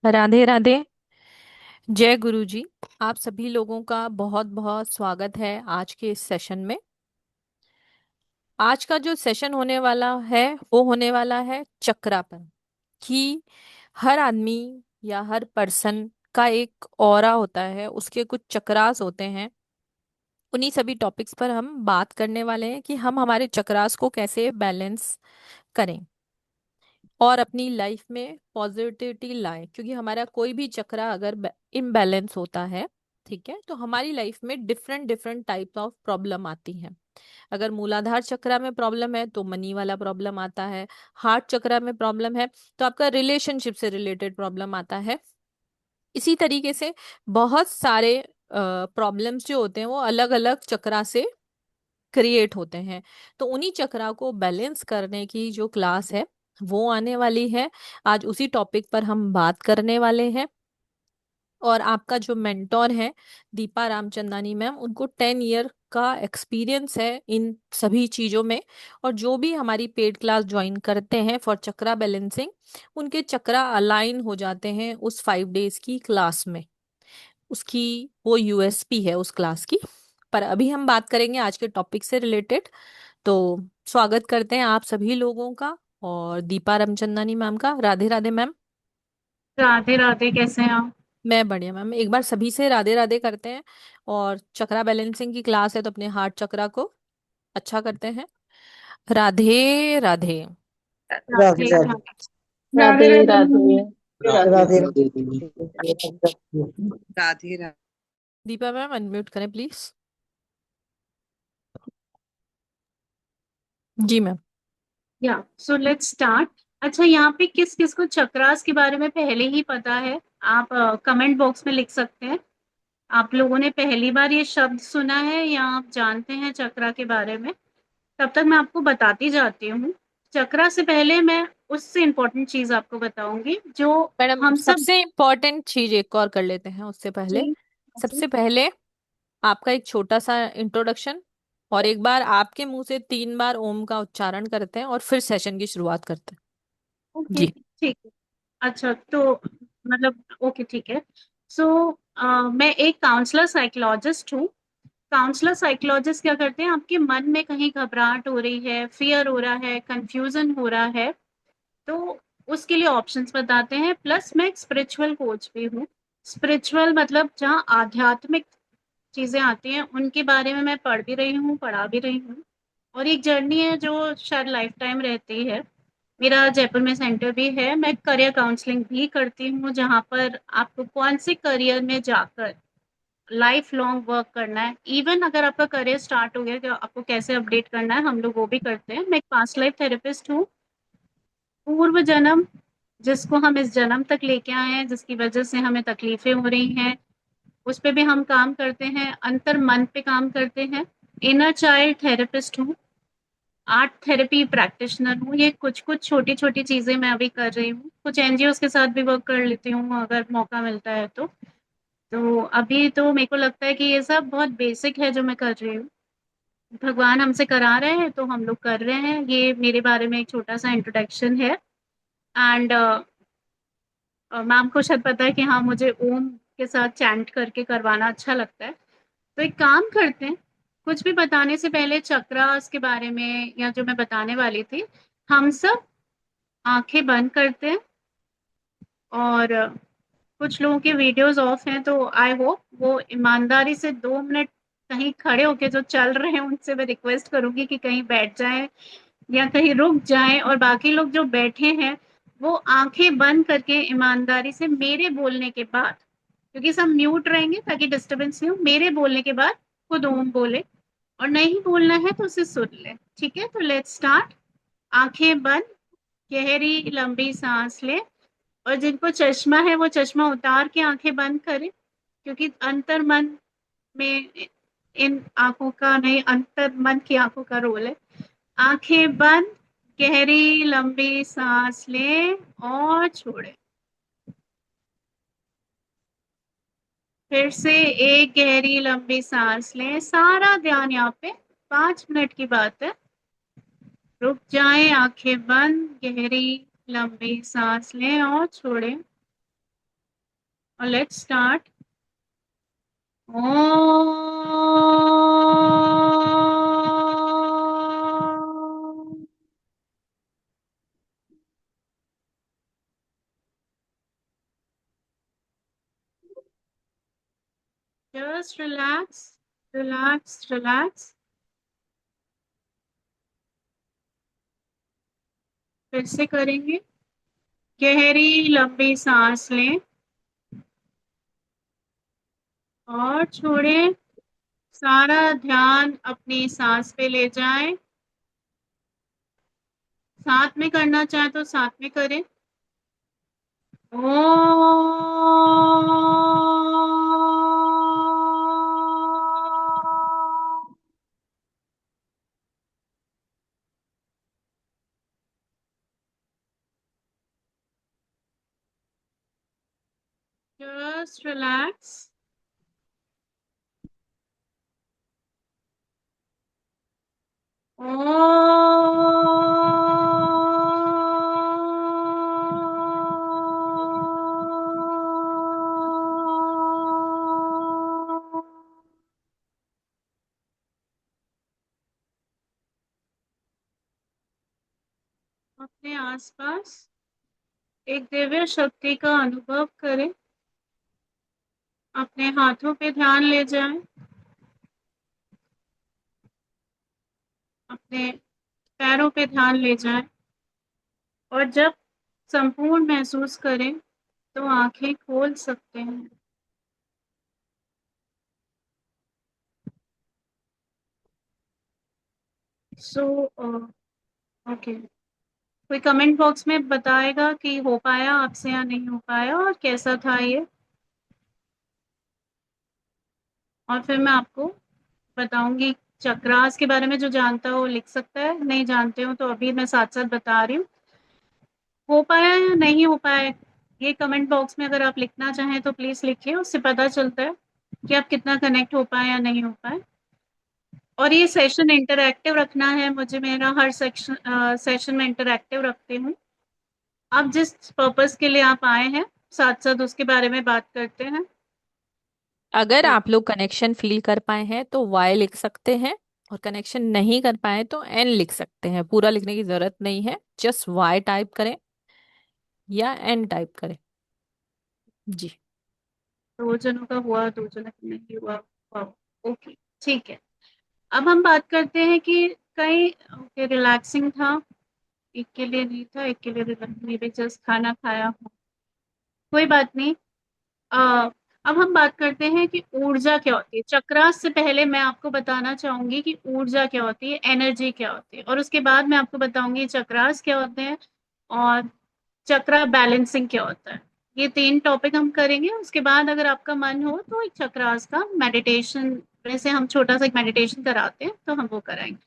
राधे राधे। जय गुरु जी। आप सभी लोगों का बहुत बहुत स्वागत है आज के इस सेशन में। आज का जो सेशन होने वाला है वो होने वाला है चक्रापन, कि हर आदमी या हर पर्सन का एक ऑरा होता है, उसके कुछ चक्रास होते हैं। उन्हीं सभी टॉपिक्स पर हम बात करने वाले हैं कि हम हमारे चक्रास को कैसे बैलेंस करें और अपनी लाइफ में पॉजिटिविटी लाएं, क्योंकि हमारा कोई भी चक्रा अगर इम्बैलेंस होता है, ठीक है, तो हमारी लाइफ में different different type of problem आती हैं। अगर मूलाधार चक्रा में प्रॉब्लम है तो मनी वाला प्रॉब्लम आता है। हार्ट चक्रा में प्रॉब्लम है तो आपका रिलेशनशिप से रिलेटेड प्रॉब्लम आता है। इसी तरीके से बहुत सारे प्रॉब्लम्स जो होते हैं वो अलग अलग चक्रा से क्रिएट होते हैं। तो उन्हीं चक्रा को बैलेंस करने की जो क्लास है वो आने वाली है। आज उसी टॉपिक पर हम बात करने वाले हैं। और आपका जो मेंटोर है दीपा रामचंदानी मैम, उनको 10 ईयर का एक्सपीरियंस है इन सभी चीज़ों में। और जो भी हमारी पेड क्लास ज्वाइन करते हैं फॉर चक्रा बैलेंसिंग, उनके चक्रा अलाइन हो जाते हैं उस 5 डेज की क्लास में। उसकी वो यूएसपी है उस क्लास की। पर अभी हम बात करेंगे आज के टॉपिक से रिलेटेड। तो स्वागत करते हैं आप सभी लोगों का और दीपा रामचंदानी मैम का। राधे राधे मैम। राधे राधे, कैसे हैं आप? मैं बढ़िया मैम। एक बार सभी से राधे राधे करते हैं। और चक्रा बैलेंसिंग की क्लास है तो अपने हार्ट चक्रा को अच्छा करते हैं। राधे राधे। राधे राधे राधे। राधे राधे राधे। राधे राधे राधे राधे। दीपा मैम अनम्यूट करें प्लीज। जी ma'am. Yeah so let's start. अच्छा, यहाँ पे किस किस को चक्रास के बारे में पहले ही पता है? आप कमेंट बॉक्स में लिख सकते हैं। आप लोगों ने पहली बार ये शब्द सुना है या आप जानते हैं चक्रा के बारे में? तब तक मैं आपको बताती जाती हूँ। चक्रा से पहले मैं उससे इम्पोर्टेंट चीज आपको बताऊंगी जो मैडम हम सब। सबसे इम्पोर्टेंट चीज एक और कर लेते हैं उससे पहले। जी। सबसे पहले आपका एक छोटा सा इंट्रोडक्शन, और एक बार आपके मुंह से 3 बार ओम का उच्चारण करते हैं और फिर सेशन की शुरुआत करते हैं। ओके, जी। ठीक है। अच्छा, तो मतलब ओके, ठीक है। सो मैं एक काउंसलर साइकोलॉजिस्ट हूँ। काउंसलर साइकोलॉजिस्ट क्या करते हैं? आपके मन में कहीं घबराहट हो रही है, फियर हो रहा है, कंफ्यूजन हो रहा है, तो उसके लिए ऑप्शंस बताते हैं। प्लस मैं एक स्पिरिचुअल कोच भी हूँ। स्पिरिचुअल मतलब जहाँ आध्यात्मिक चीजें आती हैं उनके बारे में मैं पढ़ भी रही हूँ, पढ़ा भी रही हूँ। और एक जर्नी है जो शायद लाइफ टाइम रहती है। मेरा जयपुर में सेंटर भी है। मैं करियर काउंसलिंग भी करती हूँ, जहाँ पर आपको कौन से करियर में जाकर लाइफ लॉन्ग वर्क करना है। इवन अगर आपका करियर स्टार्ट हो गया तो आपको कैसे अपडेट करना है, हम लोग वो भी करते हैं। मैं एक पास्ट लाइफ थेरेपिस्ट हूँ। पूर्व जन्म जिसको हम इस जन्म तक लेके आए हैं, जिसकी वजह से हमें तकलीफें हो रही हैं, उस पे भी हम काम करते हैं। अंतर मन पे काम करते हैं। इनर चाइल्ड थेरेपिस्ट हूँ। आर्ट थेरेपी प्रैक्टिशनर हूँ। ये कुछ कुछ छोटी छोटी चीजें मैं अभी कर रही हूँ। कुछ एनजीओ के साथ भी वर्क कर लेती हूँ अगर मौका मिलता है तो अभी तो मेरे को लगता है कि ये सब बहुत बेसिक है जो मैं कर रही हूँ। भगवान हमसे करा रहे हैं तो हम लोग कर रहे हैं। ये मेरे बारे में एक छोटा सा इंट्रोडक्शन है। एंड मैम को शायद पता है कि हाँ, मुझे ओम के साथ चैंट करके करवाना अच्छा लगता है। तो एक काम करते हैं, कुछ भी बताने से पहले चक्रास के बारे में या जो मैं बताने वाली थी, हम सब आंखें बंद करते हैं। और कुछ लोगों के वीडियोस ऑफ हैं तो आई होप वो ईमानदारी से 2 मिनट कहीं खड़े होके जो चल रहे हैं उनसे मैं रिक्वेस्ट करूंगी कि कहीं बैठ जाएं या कहीं रुक जाएं। और बाकी लोग जो बैठे हैं वो आंखें बंद करके ईमानदारी से मेरे बोलने के बाद, क्योंकि सब म्यूट रहेंगे ताकि डिस्टरबेंस नहीं हो, मेरे बोलने के बाद खुद ओम बोले। और नहीं बोलना है तो उसे सुन ले। ठीक है, तो लेट्स स्टार्ट। आंखें बंद, गहरी लंबी सांस ले। और जिनको चश्मा है वो चश्मा उतार के आंखें बंद करें, क्योंकि अंतर मन में इन आंखों का नहीं, अंतर मन की आंखों का रोल है। आंखें बंद, गहरी लंबी सांस लें और छोड़ें। फिर से एक गहरी लंबी सांस लें। सारा ध्यान यहाँ पे 5 मिनट की बात है। रुक जाएं, आंखें बंद, गहरी लंबी सांस लें और छोड़ें। और let's start. Just relax, relax, relax. फिर से करेंगे। गहरी लंबी सांस लें और छोड़ें। सारा ध्यान अपनी सांस पे ले जाएं। साथ में करना चाहे तो साथ में करें। Just relax. अपने आसपास एक दिव्य शक्ति का अनुभव करें। अपने हाथों पे ध्यान ले जाएं। अपने पैरों पे ध्यान ले जाएं। और जब संपूर्ण महसूस करें तो आंखें खोल सकते हैं। सो ओके, कोई कमेंट बॉक्स में बताएगा कि हो पाया आपसे या नहीं हो पाया और कैसा था ये। और फिर मैं आपको बताऊंगी। चक्रास के बारे में जो जानता हो लिख सकता है, नहीं जानते हो तो अभी मैं साथ साथ बता रही हूँ। हो पाया या नहीं हो पाया, ये कमेंट बॉक्स में अगर आप लिखना चाहें तो प्लीज लिखिए। उससे पता चलता है कि आप कितना कनेक्ट हो पाए या नहीं हो पाए। और ये सेशन इंटरैक्टिव रखना है मुझे। मेरा हर सेशन में इंटरैक्टिव रखती हूँ। आप जिस पर्पस के लिए आप आए हैं साथ साथ उसके बारे में बात करते हैं। अगर तो आप लोग कनेक्शन फील कर पाए हैं तो वाई लिख सकते हैं, और कनेक्शन नहीं कर पाए तो एन लिख सकते हैं। पूरा लिखने की जरूरत नहीं है, जस्ट वाई टाइप करें या एन टाइप करें। जी। दो जनों का हुआ, दो जनों का नहीं हुआ। ओके, ठीक है। अब हम बात करते हैं कि कई ओके रिलैक्सिंग था। एक के लिए नहीं था, एक के लिए रिलैक्सिंग भी, जस्ट खाना खाया हो। कोई बात नहीं। अ, अब हम बात करते हैं कि ऊर्जा क्या होती है। चक्रास से पहले मैं आपको बताना चाहूंगी कि ऊर्जा क्या होती है, एनर्जी क्या होती है, और उसके बाद मैं आपको बताऊंगी चक्रास क्या होते हैं और चक्रा बैलेंसिंग क्या होता है। ये तीन टॉपिक हम करेंगे। उसके बाद अगर आपका मन हो तो एक चक्रास का मेडिटेशन, वैसे हम छोटा सा एक मेडिटेशन कराते हैं तो हम वो कराएंगे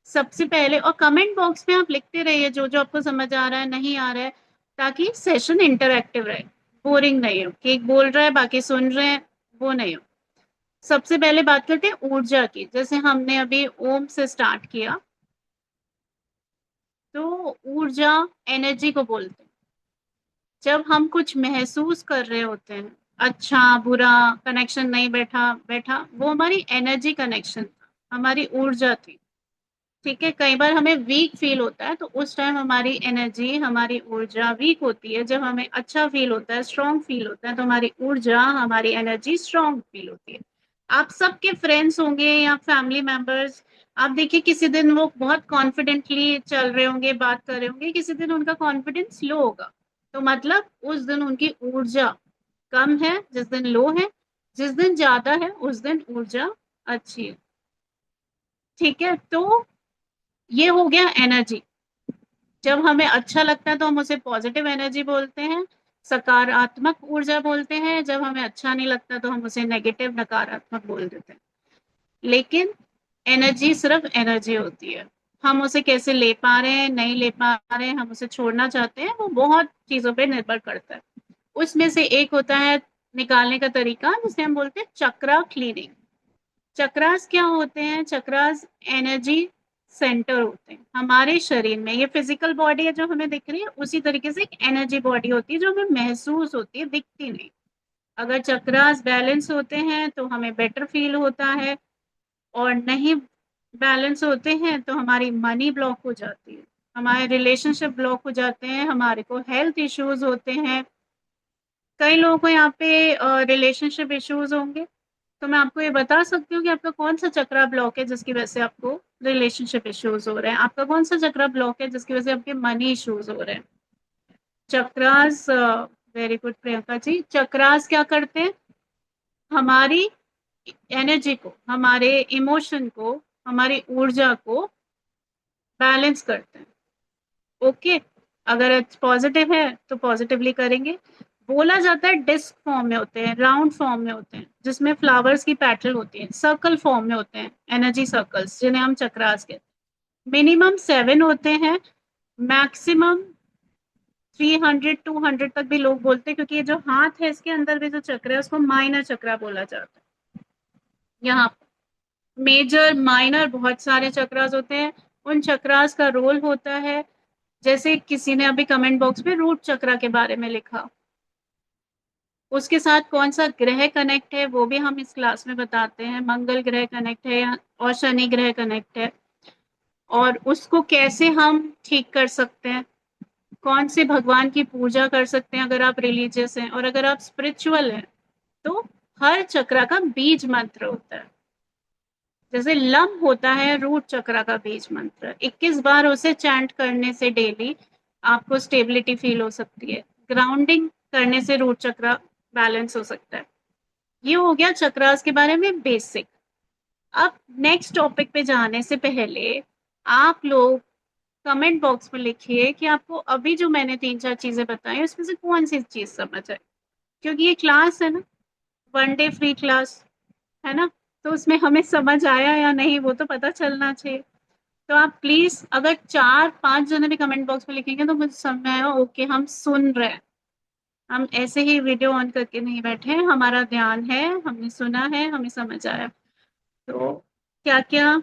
सबसे पहले। और कमेंट बॉक्स में आप लिखते रहिए जो जो आपको समझ आ रहा है, नहीं आ रहा है, ताकि सेशन इंटरैक्टिव रहे, बोरिंग नहीं हो कि एक बोल रहा है बाकी सुन रहे हैं, वो नहीं हो। सबसे पहले बात करते हैं ऊर्जा की। जैसे हमने अभी ओम से स्टार्ट किया, तो ऊर्जा एनर्जी को बोलते हैं। जब हम कुछ महसूस कर रहे होते हैं, अच्छा बुरा, कनेक्शन नहीं बैठा बैठा, वो हमारी एनर्जी कनेक्शन था, हमारी ऊर्जा थी। ठीक है, कई बार हमें वीक फील होता है तो उस टाइम हमारी एनर्जी, हमारी ऊर्जा वीक होती है। जब हमें अच्छा फील होता है, स्ट्रांग फील होता है, तो हमारी ऊर्जा, हमारी एनर्जी स्ट्रांग फील होती है। आप सबके फ्रेंड्स होंगे या फैमिली मेंबर्स, आप देखिए किसी दिन वो बहुत कॉन्फिडेंटली चल रहे होंगे, बात कर रहे होंगे, किसी दिन उनका कॉन्फिडेंस लो होगा। तो मतलब उस दिन उनकी ऊर्जा कम है, जिस दिन लो है। जिस दिन ज्यादा है उस दिन ऊर्जा अच्छी है। ठीक है, तो ये हो गया एनर्जी। जब हमें अच्छा लगता है तो हम उसे पॉजिटिव एनर्जी बोलते हैं, सकारात्मक ऊर्जा बोलते हैं। जब हमें अच्छा नहीं लगता तो हम उसे नेगेटिव, नकारात्मक बोल देते हैं। लेकिन एनर्जी सिर्फ एनर्जी होती है। हम उसे कैसे ले पा रहे हैं, नहीं ले पा रहे हैं, हम उसे छोड़ना चाहते हैं, वो बहुत चीजों पे निर्भर करता है। उसमें से एक होता है निकालने का तरीका, जिसे हम बोलते हैं चक्रा क्लीनिंग। चक्रास क्या होते हैं? चक्रास एनर्जी सेंटर होते हैं हमारे शरीर में। ये फिजिकल बॉडी है जो हमें दिख रही है, उसी तरीके से एक एनर्जी बॉडी होती है जो हमें महसूस होती है, दिखती नहीं। अगर चक्रास बैलेंस होते हैं तो हमें बेटर फील होता है, और नहीं बैलेंस होते हैं तो हमारी मनी ब्लॉक हो जाती है, हमारे रिलेशनशिप ब्लॉक हो जाते हैं, हमारे को हेल्थ इश्यूज होते हैं। कई लोगों को यहाँ पे रिलेशनशिप इश्यूज होंगे, तो मैं आपको ये बता सकती हूँ कि आपका कौन सा चक्रा ब्लॉक है जिसकी वजह से आपको रिलेशनशिप इश्यूज हो रहे हैं, आपका कौन सा चक्रा ब्लॉक है जिसकी वजह से आपके मनी इश्यूज हो रहे हैं। चक्रास, वेरी गुड प्रियंका जी, चक्रास क्या करते हैं, हमारी एनर्जी को, हमारे इमोशन को, हमारी ऊर्जा को बैलेंस करते हैं। ओके, अगर पॉजिटिव है तो पॉजिटिवली करेंगे। बोला जाता है डिस्क फॉर्म में होते हैं, राउंड फॉर्म में होते हैं, जिसमें फ्लावर्स की पैटर्न होती है, सर्कल फॉर्म में होते हैं एनर्जी सर्कल्स, जिन्हें हम चक्रास कहते हैं। मिनिमम 7 होते हैं, मैक्सिमम 300 200 तक भी लोग बोलते हैं, क्योंकि ये जो हाथ है इसके अंदर भी जो चक्र है उसको माइनर चक्रा बोला जाता है। यहाँ मेजर माइनर बहुत सारे चक्रास होते हैं। उन चक्रास का रोल होता है, जैसे किसी ने अभी कमेंट बॉक्स में रूट चक्रा के बारे में लिखा, उसके साथ कौन सा ग्रह कनेक्ट है वो भी हम इस क्लास में बताते हैं। मंगल ग्रह कनेक्ट है और शनि ग्रह कनेक्ट है, और उसको कैसे हम ठीक कर सकते हैं, कौन से भगवान की पूजा कर सकते हैं अगर आप रिलीजियस हैं, और अगर आप स्पिरिचुअल हैं तो हर चक्रा का बीज मंत्र होता है। जैसे लम होता है रूट चक्रा का बीज मंत्र, 21 बार उसे चैंट करने से डेली आपको स्टेबिलिटी फील हो सकती है, ग्राउंडिंग करने से रूट चक्रा बैलेंस हो सकता है। ये हो गया चक्रास के बारे में बेसिक। अब नेक्स्ट टॉपिक पे जाने से पहले आप लोग कमेंट बॉक्स में लिखिए कि आपको अभी जो मैंने 3-4 चीजें बताई उसमें से कौन सी चीज समझ आई, क्योंकि ये क्लास है ना, 1 डे फ्री क्लास है ना, तो उसमें हमें समझ आया या नहीं वो तो पता चलना चाहिए। तो आप प्लीज अगर 4-5 जने भी कमेंट बॉक्स में लिखेंगे तो मुझे समझ में आएगा, ओके हम सुन रहे हैं, हम ऐसे ही वीडियो ऑन करके नहीं बैठे हैं, हमारा ध्यान है, हमने सुना है, हमें समझ आया। तो क्या क्या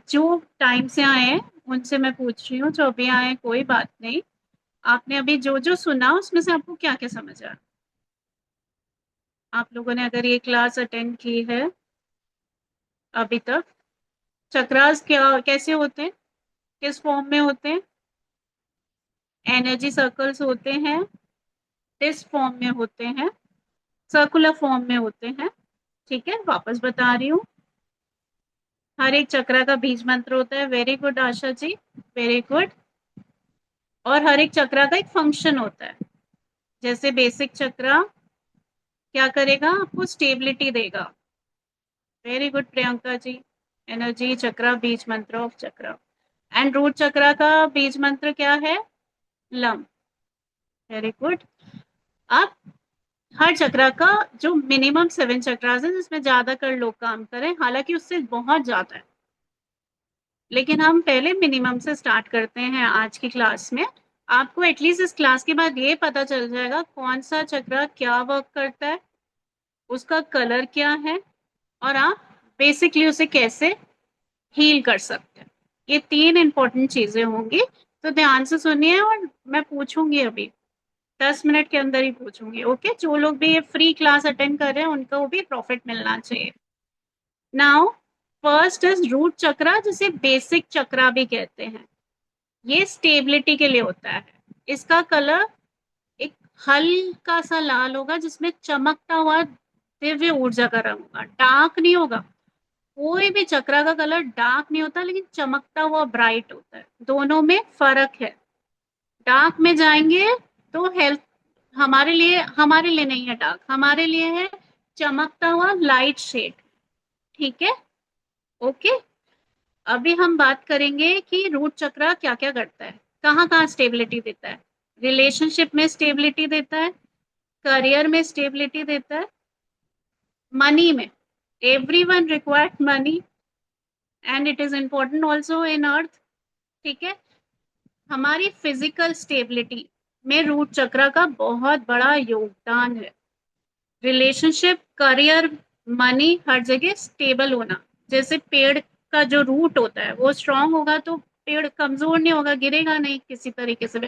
जो टाइम से आए हैं उनसे मैं पूछ रही हूँ, जो अभी आए कोई बात नहीं, आपने अभी जो जो सुना उसमें से आपको क्या क्या समझ आया, आप लोगों ने अगर ये क्लास अटेंड की है अभी तक। चक्रास क्या कैसे होते हैं, किस फॉर्म में होते हैं, एनर्जी सर्कल्स होते हैं, किस फॉर्म में होते हैं, सर्कुलर फॉर्म में होते हैं। ठीक है, वापस बता रही हूँ, हर एक चक्र का बीज मंत्र होता है, very good Asha ji, very good. और हर एक चक्र का एक फंक्शन होता है, जैसे बेसिक चक्र क्या करेगा, आपको स्टेबिलिटी देगा, very good Priyanka ji, energy चक्र बीज मंत्र ऑफ चक्र। एंड रूट चक्र का बीज मंत्र क्या है, लम, वेरी गुड। अब हर चक्र का जो मिनिमम 7 चक्रास है जिसमें ज्यादातर लोग काम करें, हालांकि उससे बहुत ज्यादा है, लेकिन हम पहले मिनिमम से स्टार्ट करते हैं आज की क्लास में। आपको एटलीस्ट इस क्लास के बाद ये पता चल जाएगा कौन सा चक्र क्या वर्क करता है, उसका कलर क्या है, और आप बेसिकली उसे कैसे हील कर सकते हैं। ये 3 इंपॉर्टेंट चीजें होंगी, तो ध्यान से सुनिए, और मैं पूछूंगी अभी 10 मिनट के अंदर ही पूछूंगी। ओके, जो लोग भी ये फ्री क्लास अटेंड कर रहे हैं उनको भी प्रॉफिट मिलना चाहिए। नाउ फर्स्ट इज रूट चक्रा, जिसे बेसिक चक्रा भी कहते हैं। ये स्टेबिलिटी के लिए होता है। इसका कलर एक हल्का सा लाल होगा, जिसमें चमकता हुआ दिव्य ऊर्जा का रंग होगा, डार्क नहीं होगा। कोई भी चक्रा का कलर डार्क नहीं होता, लेकिन चमकता हुआ ब्राइट होता है, दोनों में फर्क है। डार्क में जाएंगे तो हेल्थ, हमारे लिए नहीं है डार्क, हमारे लिए है चमकता हुआ लाइट शेड। ठीक है, ओके। अभी हम बात करेंगे कि रूट चक्र क्या क्या करता है, कहाँ कहाँ स्टेबिलिटी देता है। रिलेशनशिप में स्टेबिलिटी देता है, करियर में स्टेबिलिटी देता है, मनी में, everyone required money and it is important also in अर्थ। ठीक है, हमारी फिजिकल स्टेबिलिटी में रूट चक्र का बहुत बड़ा योगदान है। रिलेशनशिप, करियर, मनी, हर जगह स्टेबल होना। जैसे पेड़ का जो रूट होता है वो स्ट्रांग होगा तो पेड़ कमजोर नहीं होगा, गिरेगा नहीं किसी तरीके से।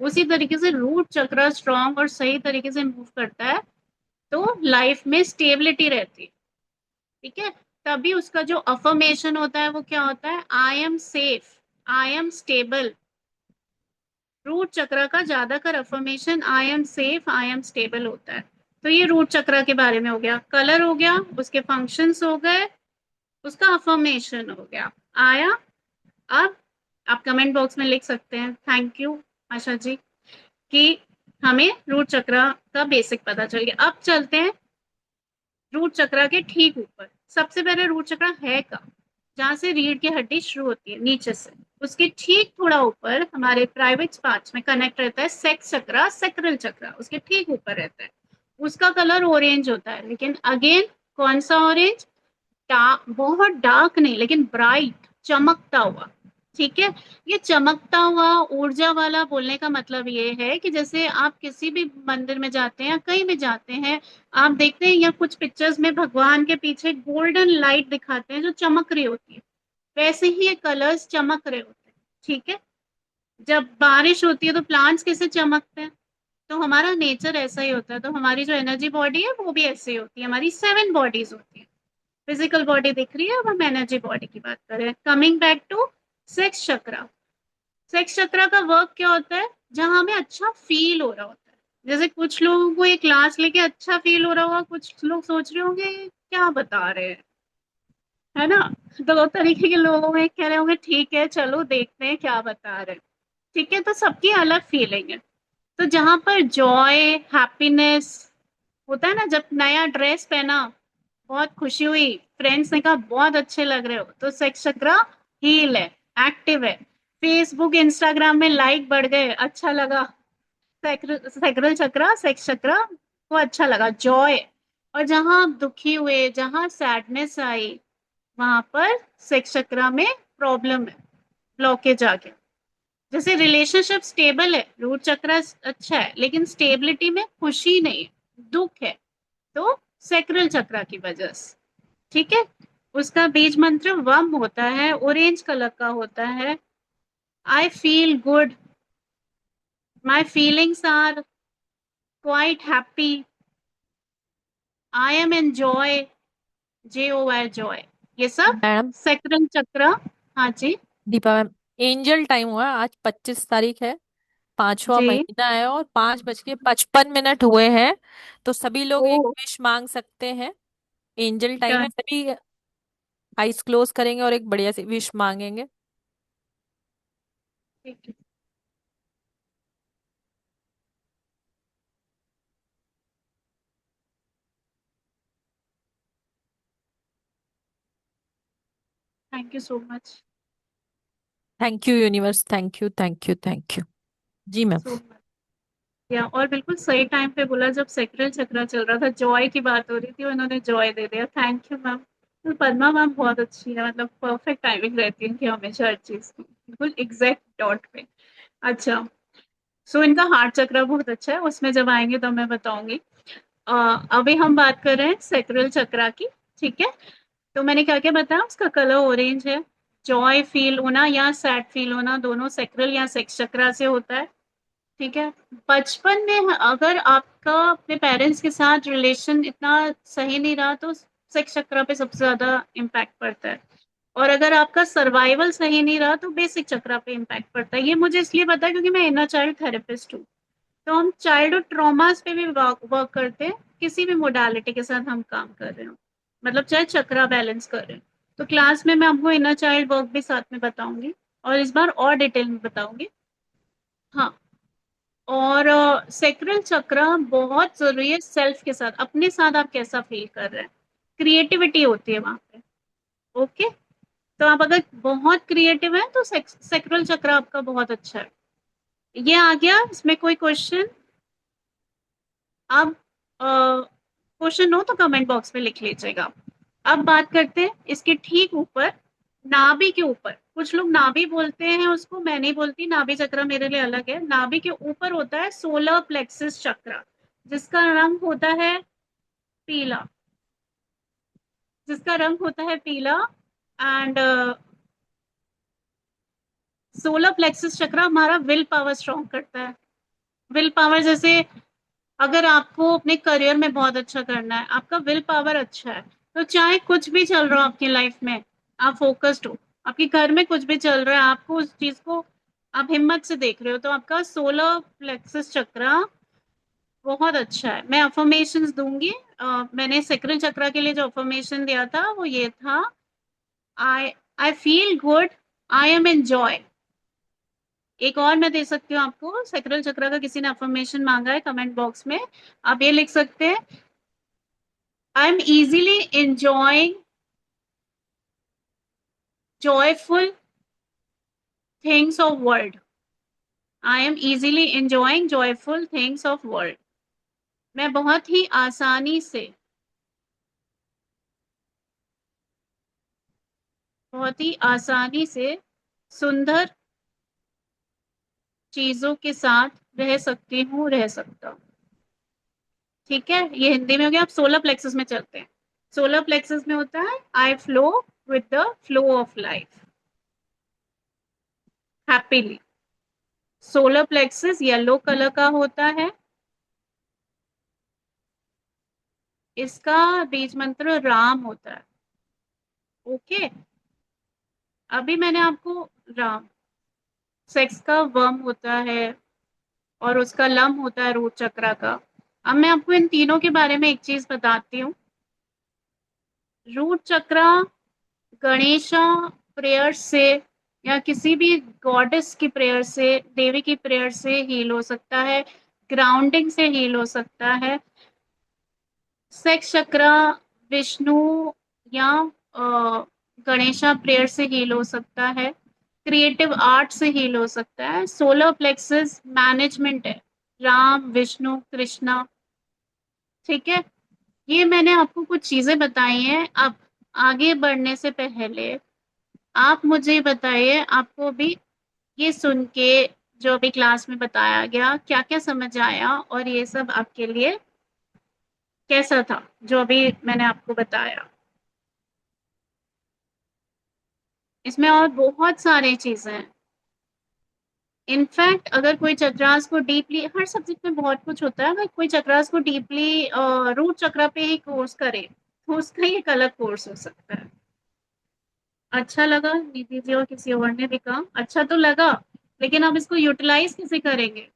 उसी तरीके से रूट चक्र स्ट्रांग और सही तरीके से मूव करता है तो लाइफ में स्टेबिलिटी रहती है। ठीक है, तभी उसका जो अफर्मेशन होता है वो क्या होता है, I am safe, I am stable. Root chakra का ज्यादातर affirmation I am safe, I am stable होता है। तो ये रूट चक्र के बारे में हो गया, कलर हो गया, उसके फंक्शंस हो गए, उसका अफर्मेशन हो गया। आया। अब आप कमेंट बॉक्स में लिख सकते हैं थैंक यू आशा जी कि हमें रूट चक्र का बेसिक पता चल गया। अब चलते हैं रूट चक्र के ठीक ऊपर। सबसे पहले रूट चक्र है का, जहां से रीढ़ की हड्डी शुरू होती है नीचे से, उसके ठीक थोड़ा ऊपर हमारे प्राइवेट पार्ट्स में कनेक्ट रहता है सेक्स चक्र, सेक्रल चक्र उसके ठीक ऊपर रहता है। उसका कलर ऑरेंज होता है, लेकिन अगेन कौन सा ऑरेंज, बहुत डार्क नहीं लेकिन ब्राइट, चमकता हुआ। ठीक है, ये चमकता हुआ ऊर्जा वाला बोलने का मतलब ये है कि जैसे आप किसी भी मंदिर में जाते हैं या कहीं भी जाते हैं, आप देखते हैं या कुछ पिक्चर्स में भगवान के पीछे गोल्डन लाइट दिखाते हैं जो चमक रही होती है, वैसे ही ये कलर्स चमक रहे होते हैं। ठीक है, जब बारिश होती है तो प्लांट्स कैसे चमकते हैं, तो हमारा नेचर ऐसा ही होता है। तो हमारी जो एनर्जी बॉडी है वो भी ऐसे ही होती है, हमारी 7 बॉडीज होती है। फिजिकल बॉडी दिख रही है, अब हम एनर्जी बॉडी की बात करें। कमिंग बैक टू सेक्स चक्र। सेक्स चक्र का वर्क क्या होता है, जहां हमें अच्छा फील हो रहा होता है। जैसे कुछ लोगों को ये क्लास लेके अच्छा फील हो रहा होगा, कुछ लोग सोच रहे होंगे "ये क्या बता रहे हैं", है ना। दो तरीके के लोग होंगे, कह रहे होंगे ठीक है चलो देखते हैं क्या बता रहे हैं। ठीक है, तो सबकी अलग फीलिंग है। तो जहां पर जॉय, हैप्पीनेस होता है ना, जब नया ड्रेस पहना, बहुत खुशी हुई, फ्रेंड्स ने कहा बहुत अच्छे लग रहे हो, तो सेक्स चक्र हील है, एक्टिव है। फेसबुक इंस्टाग्राम में लाइक बढ़ गए, अच्छा लगा, सैक्रल चक्र, सेक्स चक्र को अच्छा लगा, जॉय। और जहां आप दुखी हुए, जहां सैडनेस आई, वहां पर सेक्स चक्र में प्रॉब्लम है, ब्लॉकेज आ गया। जैसे रिलेशनशिप स्टेबल है, रूट चक्र अच्छा है, लेकिन स्टेबिलिटी में खुशी नहीं है, दुख है, तो सेक्रल चक्र की वजह से। ठीक है, उसका बीज मंत्र वम होता है, ऑरेंज कलर का होता है। I feel good, my feelings are quite happy, I am enjoy, JOY joy, ये सब मैडम सेक्रल चक्र। हाँ जी। दीपा मैम, एंजल टाइम हुआ है, आज 25 तारीख है, 5वां जी। महीना है और 5:55 हुए हैं। तो सभी लोग ओ। एक विश मांग सकते हैं। एंजल टाइम है, सभी आइज क्लोज करेंगे और एक बढ़िया सी विश मांगेंगे। Thank you so much. Thank you universe, thank you thank you thank you. जी मैम। So much. या और बिल्कुल सही टाइम पे बोला, जब सेक्रल चक्र चल रहा था, जॉय की बात हो रही थी, उन्होंने जॉय दे दिया, थैंक यू मैम। तो पद्मा मैम बहुत अच्छी है, मतलब परफेक्ट टाइमिंग रहती है इनकी हमेशा हर चीज की, बिल्कुल एग्जैक्ट डॉट पे। अच्छा, सो इनका हार्ट चक्र बहुत अच्छा है, उसमें जब आएंगे तो मैं बताऊंगी। अभी हम बात कर रहे हैं सेक्रल चक्र की। ठीक है, तो मैंने क्या क्या बताया, उसका कलर ऑरेंज है। जॉय फील होना या सैड फील होना दोनों सेक्रल या सेक्स चक्र से होता है। ठीक है, बचपन में अगर आपका अपने पेरेंट्स के साथ रिलेशन इतना सही नहीं रहा तो सेक्स चक्र पे सबसे ज्यादा इम्पैक्ट पड़ता है। और अगर आपका सर्वाइवल सही नहीं रहा तो बेसिक चक्र पे इम्पैक्ट पड़ता है। ये मुझे इसलिए पता है क्योंकि मैं इनर चाइल्ड थेरेपिस्ट हूँ। तो हम चाइल्डहुड ट्रॉमास पे भी वर्क करते हैं, किसी भी मोडालिटी के साथ हम काम कर रहे हो, मतलब चाहे चक्रा बैलेंस कर रहे हो। तो क्लास में मैं आपको इनर चाइल्ड वर्क भी साथ में बताऊंगी, और इस बार और डिटेल में बताऊंगी। हाँ, और सेक्रल चक्र बहुत जरूरी है, सेल्फ के साथ, अपने साथ आप कैसा फील कर रहे हैं, क्रिएटिविटी होती है वहां पे। ओके, तो आप अगर बहुत क्रिएटिव हैं तो सेक्रल चक्र आपका बहुत अच्छा है। ये आ गया, इसमें कोई क्वेश्चन? अब क्वेश्चन हो तो कमेंट बॉक्स में लिख लीजिएगा। अब बात करते हैं इसके ठीक ऊपर, नाभि के ऊपर। कुछ लोग नाभि बोलते हैं उसको, मैं नहीं बोलती, नाभि चक्र मेरे लिए अलग है। नाभि के ऊपर होता है सोलर प्लेक्सिस चक्र, जिसका रंग होता है पीला, जिसका रंग होता है पीला। एंड सोलर प्लेक्सिस चक्र हमारा विल पावर स्ट्रॉन्ग करता है। विल पावर जैसे अगर आपको अपने करियर में बहुत अच्छा करना है, आपका विल पावर अच्छा है, तो चाहे कुछ भी चल रहा हो आपकी लाइफ में, आप फोकस्ड हो। आपके घर में कुछ भी चल रहा है, आपको उस चीज को आप हिम्मत से देख रहे हो, तो आपका सोलर प्लेक्सस चक्रा बहुत अच्छा है। मैं अफर्मेशंस दूंगी। मैंने सेक्रल चक्रा के लिए जो अफर्मेशन दिया था वो ये था, I I feel good, I am enjoy. एक और मैं दे सकती हूँ आपको, सेक्रल चक्रा का किसी ने अफर्मेशन मांगा है कमेंट बॉक्स में, आप ये लिख सकते हैं, I am easily enjoying joyful things of world। I am easily enjoying joyful things of world। मैं बहुत ही आसानी से सुंदर चीजों के साथ रह सकती हूँ, रह सकता हूँ। ठीक है, ये हिंदी में हो गया। आप सोलर प्लेक्सस में चलते हैं। सोलर प्लेक्सस में होता है, आई flow with the flow of life happily. Solar plexus yellow colour का होता है। इसका बीज मंत्र राम होता है। ओके, अभी मैंने आपको राम, सेक्स का वर्म होता है और उसका लम होता है रूट चक्रा का। अब मैं आपको इन तीनों के बारे में एक चीज बताती हूँ। रूट चक्रा गणेशा प्रेयर से या किसी भी गॉडेस की प्रेयर से, देवी की प्रेयर से हील हो सकता है, ग्राउंडिंग से हील हो सकता है। सेक्स चक्रा विष्णु या गणेशा प्रेयर से हील हो सकता है, क्रिएटिव आर्ट से हील हो सकता है। सोलर प्लेक्सस मैनेजमेंट है, राम विष्णु कृष्णा। ठीक है, ये मैंने आपको कुछ चीजें बताई हैं। अब आगे बढ़ने से पहले आप मुझे बताइए, आपको भी ये सुन के जो अभी क्लास में बताया गया क्या क्या समझ आया, और ये सब आपके लिए कैसा था जो अभी मैंने आपको बताया। इसमें और बहुत सारी चीजें हैं। इनफैक्ट अगर कोई चक्रास को डीपली, हर सब्जेक्ट में बहुत कुछ होता है, अगर कोई चक्रास को डीपली रूट चक्रा पे ही कोर्स करे तो उसका ही एक अलग कोर्स हो सकता है। अच्छा लगा नीति जी और किसी और ने भी कहा अच्छा तो लगा, लेकिन अब इसको यूटिलाइज कैसे करेंगे?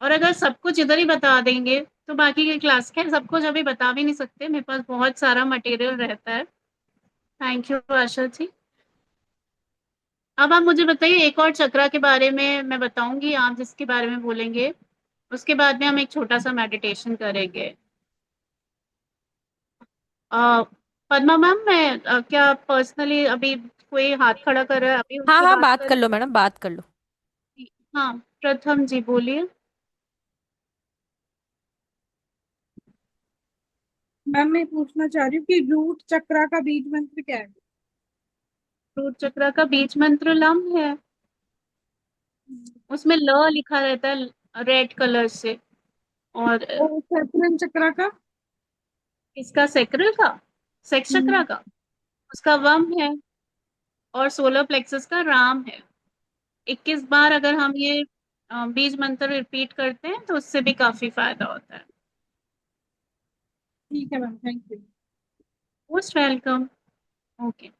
और अगर सब कुछ इधर ही बता देंगे तो बाकी के क्लास के सब कुछ अभी बता भी नहीं सकते, मेरे पास बहुत सारा मटेरियल रहता है। Thank you Asha ji. अब आप मुझे बताइए, एक और चक्रा के बारे में मैं बताऊंगी, आप जिसके बारे में बोलेंगे उसके बाद में हम एक छोटा सा मेडिटेशन करेंगे। अ, पद्मा मैम, मैं क्या पर्सनली अभी कोई हाथ खड़ा कर रहा है, अभी हाँ उससे हाँ, बात बात कर करें? लो मैडम, बात कर लो। हाँ, प्रथम जी बोलिए। मैम मैं पूछना चाह रही हूँ कि रूट चक्रा का बीज मंत्र क्या है? रूट चक्रा का बीज मंत्र लम है, उसमें ल लिखा रहता है रेड कलर से। और और सैक्रल चक्रा का? इसका सेक्रल का, सेक्स चक्रा हम्म, का, उसका वम है, और सोलर प्लेक्सस का राम है। 21 बार अगर हम ये बीज मंत्र रिपीट करते हैं तो उससे भी काफी फायदा होता है। ठीक है ma'am, thank you. Most welcome. Okay,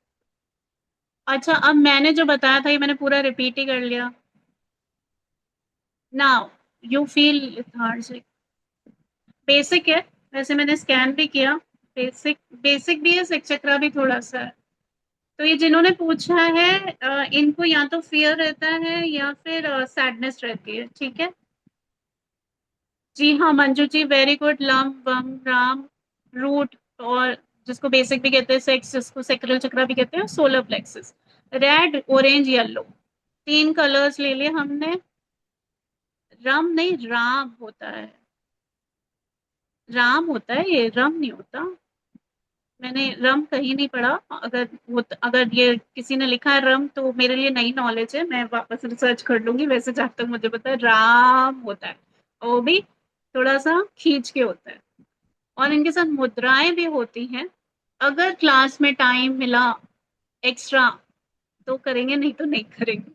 अच्छा अब मैंने जो बताया था ये मैंने पूरा रिपीट ही कर लिया। Now you feel lethargic. Basic है, वैसे मैंने स्कैन भी किया। बेसिक बेसिक भी है, सेक्स चक्रा भी थोड़ा सा है। तो ये जिन्होंने पूछा है इनको या तो फियर रहता है या फिर सैडनेस रहती है। ठीक है जी, हाँ Manju ji, very good. Lump वम राम रूट, और जिसको बेसिक भी कहते हैं, सेक्स जिसको सेक्रल चक्रा भी कहते हैं, solar plexus. Red orange yellow, तीन कलर्स ले लिए हमने। रम नहीं राम होता है, राम होता है ये, रम नहीं होता। मैंने रम कहीं नहीं पढ़ा। अगर ये किसी ने लिखा है रम तो मेरे लिए नई नॉलेज है, मैं वापस रिसर्च कर लूंगी। वैसे जहाँ तक मुझे पता है राम होता है, और वो भी थोड़ा सा खींच के होता है, और इनके साथ मुद्राएं भी होती हैं। अगर क्लास में टाइम मिला एक्स्ट्रा तो करेंगे, नहीं तो नहीं करेंगे।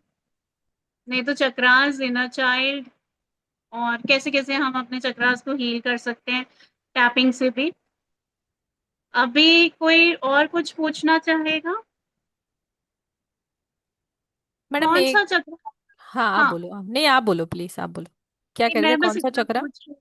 नहीं तो चक्रास, इनर चाइल्ड और कैसे कैसे हम अपने चक्रास को हील कर सकते हैं टैपिंग से भी। अभी कोई और कुछ पूछना चाहेगा? मैडम कौन एक, सा चक्र? हाँ आप हाँ, बोलो, नहीं आप बोलो प्लीज, आप बोलो, क्या नहीं, कह रहे थे, मैं बस कौन सा इतना चक्र? पूछ रही हूँ।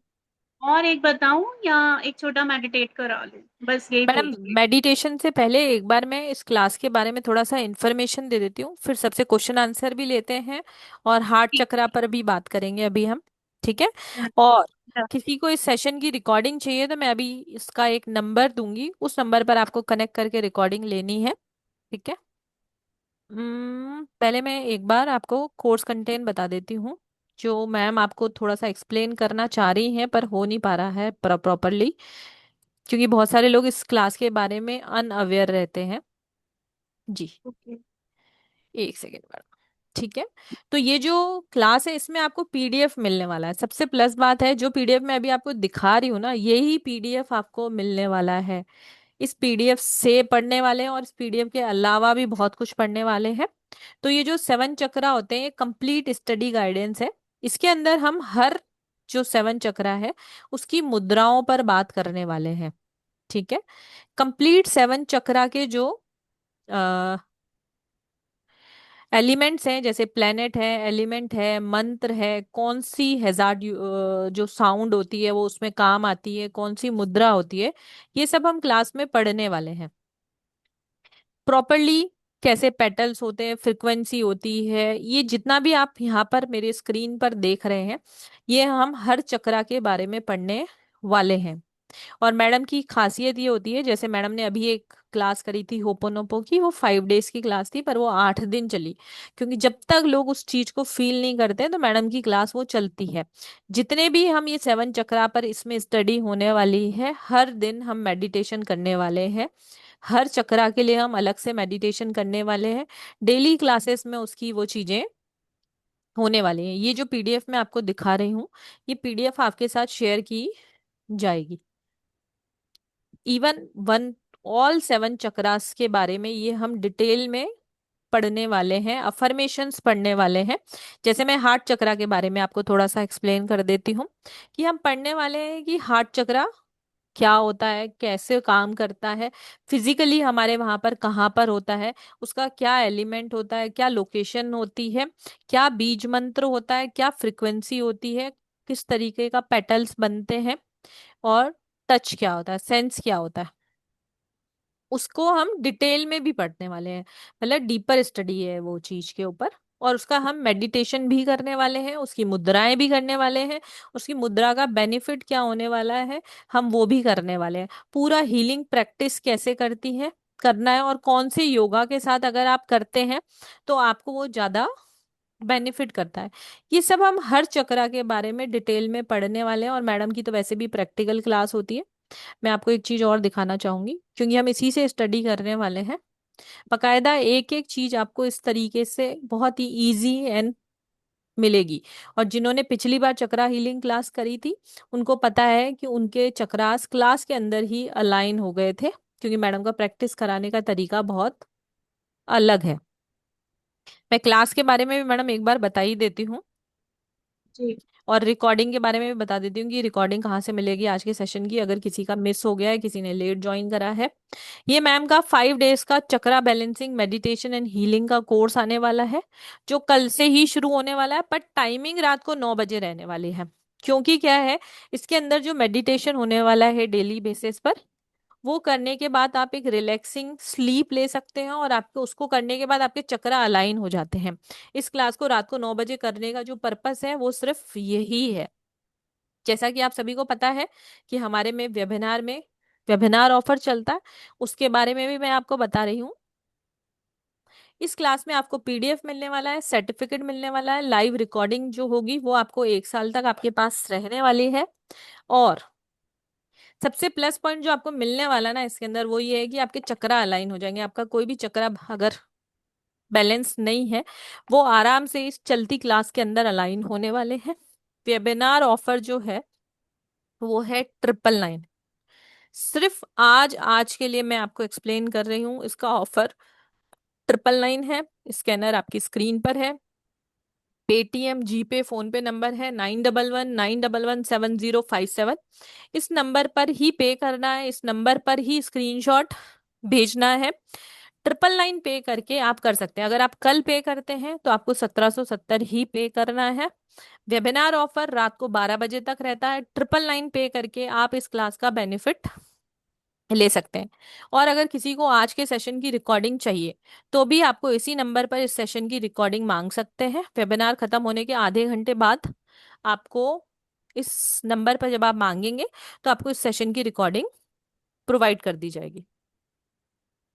और एक बताऊं या एक छोटा मेडिटेट करा लूं? बस यही मैडम पूछ रही मेडिटेशन से पहले एक बार मैं इस क्लास के बारे में थोड़ा सा इन्फॉर्मेशन दे देती हूँ, फिर सबसे क्वेश्चन आंसर भी लेते हैं और हार्ट थी। चक्रा पर भी बात करेंगे अभी हम। ठीक है। हम्म, और हाँ, किसी को इस सेशन की रिकॉर्डिंग चाहिए तो मैं अभी इसका एक नंबर दूंगी, उस नंबर पर आपको कनेक्ट करके रिकॉर्डिंग लेनी है। ठीक है। पहले मैं एक बार आपको कोर्स कंटेंट बता देती हूँ, जो मैम आपको थोड़ा सा एक्सप्लेन करना चाह रही हैं पर हो नहीं पा रहा है प्रॉपरली, क्योंकि बहुत सारे लोग इस क्लास के बारे में अनअवेयर रहते हैं। जी, ओके। एक सेकेंड मैडम। ठीक है। तो ये जो क्लास है इसमें आपको पीडीएफ मिलने वाला है, सबसे प्लस बात है जो पीडीएफ मैं अभी आपको दिखा रही हूँ ना, यही पीडीएफ आपको मिलने वाला है। इस पीडीएफ से पढ़ने वाले हैं और इस पीडीएफ के अलावा भी बहुत कुछ पढ़ने वाले हैं। तो ये जो 7 चक्रा होते हैं ये कंप्लीट स्टडी गाइडेंस है। इसके अंदर हम हर जो 7 चक्रा है उसकी मुद्राओं पर बात करने वाले हैं। ठीक है। कंप्लीट 7 चक्रा के जो एलिमेंट्स हैं, जैसे प्लेनेट है, एलिमेंट है, मंत्र है, कौन सी हैजार्ड जो साउंड होती है वो उसमें काम आती है, कौन सी मुद्रा होती है, ये सब हम क्लास में पढ़ने वाले हैं प्रॉपरली। कैसे पेटल्स होते हैं, फ्रिक्वेंसी होती है, ये जितना भी आप यहाँ पर मेरे स्क्रीन पर देख रहे हैं, ये हम हर चक्रा के बारे में पढ़ने वाले हैं। और मैडम की खासियत ये होती है, जैसे मैडम ने अभी एक क्लास करी थी होपोनोपो की, वो 5 डेज की क्लास थी पर वो 8 दिन चली, क्योंकि जब तक लोग उस चीज को फील नहीं करते तो मैडम की क्लास वो चलती है। जितने भी हम ये 7 चक्रा पर इसमें स्टडी होने वाली है, हर दिन हम मेडिटेशन करने वाले हैं, हर चक्रा के लिए हम अलग से मेडिटेशन करने वाले हैं। डेली क्लासेस में उसकी वो चीजें होने वाली हैं। ये जो पीडीएफ मैं आपको दिखा रही हूँ, ये पीडीएफ आपके साथ शेयर की जाएगी। इवन वन ऑल 7 चक्रास के बारे में ये हम डिटेल में पढ़ने वाले हैं, अफर्मेशंस पढ़ने वाले हैं। जैसे मैं हार्ट चक्रा के बारे में आपको थोड़ा सा एक्सप्लेन कर देती हूँ, कि हम पढ़ने वाले हैं कि हार्ट चक्रा क्या होता है, कैसे काम करता है, फिजिकली हमारे वहां पर कहाँ पर होता है, उसका क्या एलिमेंट होता है, क्या लोकेशन होती है, क्या बीज मंत्र होता है, क्या फ्रिक्वेंसी होती है, किस तरीके का पेटल्स बनते हैं, और टच क्या होता है, सेंस क्या होता है, उसको हम डिटेल में भी पढ़ने वाले हैं। मतलब डीपर स्टडी है वो चीज के ऊपर। और उसका हम मेडिटेशन भी करने वाले हैं, उसकी मुद्राएं भी करने वाले हैं, उसकी मुद्रा का बेनिफिट क्या होने वाला है, हम वो भी करने वाले हैं। पूरा हीलिंग प्रैक्टिस कैसे करती है, करना है, और कौन से योगा के साथ अगर आप करते हैं तो आपको वो ज्यादा बेनिफिट करता है। ये सब हम हर चक्रा के बारे में डिटेल में पढ़ने वाले हैं। और मैडम की तो वैसे भी प्रैक्टिकल क्लास होती है। मैं आपको एक चीज और दिखाना चाहूंगी, क्योंकि हम इसी से स्टडी करने वाले हैं। बकायदा एक एक चीज आपको इस तरीके से बहुत ही इजी एंड मिलेगी। और जिन्होंने पिछली बार चक्रा हीलिंग क्लास करी थी उनको पता है कि उनके चक्रास क्लास के अंदर ही अलाइन हो गए थे, क्योंकि मैडम का प्रैक्टिस कराने का तरीका बहुत अलग है। मैं क्लास के बारे में भी मैडम एक बार बता ही देती हूँ, जी। और रिकॉर्डिंग के बारे में भी बता देती हूँ कि रिकॉर्डिंग कहाँ से मिलेगी आज के सेशन की, अगर किसी का मिस हो गया है, किसी ने लेट ज्वाइन करा है। ये मैम का 5 डेज का चक्रा बैलेंसिंग मेडिटेशन एंड हीलिंग का कोर्स आने वाला है, जो कल से ही शुरू होने वाला है, पर टाइमिंग रात को 9 बजे रहने वाली है। क्योंकि क्या है, इसके अंदर जो मेडिटेशन होने वाला है डेली बेसिस पर, वो करने के बाद आप एक रिलैक्सिंग स्लीप ले सकते हैं, और आपको उसको करने के बाद आपके चक्रा अलाइन हो जाते हैं। इस क्लास को रात को 9 बजे करने का जो पर्पस है वो सिर्फ यही है। जैसा कि आप सभी को पता है कि हमारे में वेबिनार ऑफर चलता है, उसके बारे में भी मैं आपको बता रही हूँ। इस क्लास में आपको पीडीएफ मिलने वाला है, सर्टिफिकेट मिलने वाला है, लाइव रिकॉर्डिंग जो होगी वो आपको 1 साल तक आपके पास रहने वाली है। और सबसे प्लस पॉइंट जो आपको मिलने वाला ना इसके अंदर, वो ये है कि आपके चक्रा अलाइन हो जाएंगे। आपका कोई भी चक्रा अगर बैलेंस नहीं है, वो आराम से इस चलती क्लास के अंदर अलाइन होने वाले हैं। वेबिनार ऑफर जो है वो है 999। सिर्फ आज आज के लिए मैं आपको एक्सप्लेन कर रही हूँ, इसका ऑफर 999 है। स्कैनर आपकी स्क्रीन पर है। पेटीएम, जीपे, फोन पे नंबर है 9119117057। इस नंबर पर ही पे करना है, इस नंबर पर ही स्क्रीनशॉट भेजना है। 999 पे करके आप कर सकते हैं। अगर आप कल पे करते हैं तो आपको 1770 ही पे करना है। वेबिनार ऑफर रात को 12 बजे तक रहता है। 999 पे करके आप इस क्लास का बेनिफिट ले सकते हैं। और अगर किसी को आज के सेशन की रिकॉर्डिंग चाहिए तो भी आपको इसी नंबर पर इस सेशन की रिकॉर्डिंग मांग सकते हैं। वेबिनार खत्म होने के आधे घंटे बाद आपको इस नंबर पर जब आप मांगेंगे तो आपको इस सेशन की रिकॉर्डिंग प्रोवाइड कर दी जाएगी।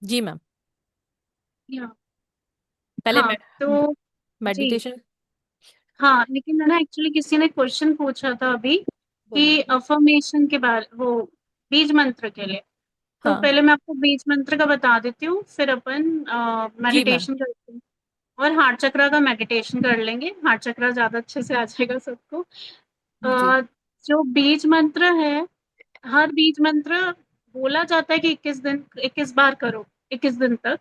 जी मैम। या पहले हाँ तो जी मेडिटेशन हाँ, लेकिन है ना, एक्चुअली किसी ने क्वेश्चन पूछा था अभी बोलिए। कि अफर्मेशन के बारे, वो बीज मंत्र के लिए। तो हाँ पहले मैं आपको बीज मंत्र का बता देती हूँ, फिर अपन जी मैम। मेडिटेशन करते हैं। और हार्ट चक्रा का मेडिटेशन कर लेंगे, हार्ट चक्रा ज्यादा अच्छे से आ जाएगा सबको। जी अ, जो बीज मंत्र है, हर बीज मंत्र बोला जाता है कि 21 दिन, 21 बार करो, 21 दिन तक।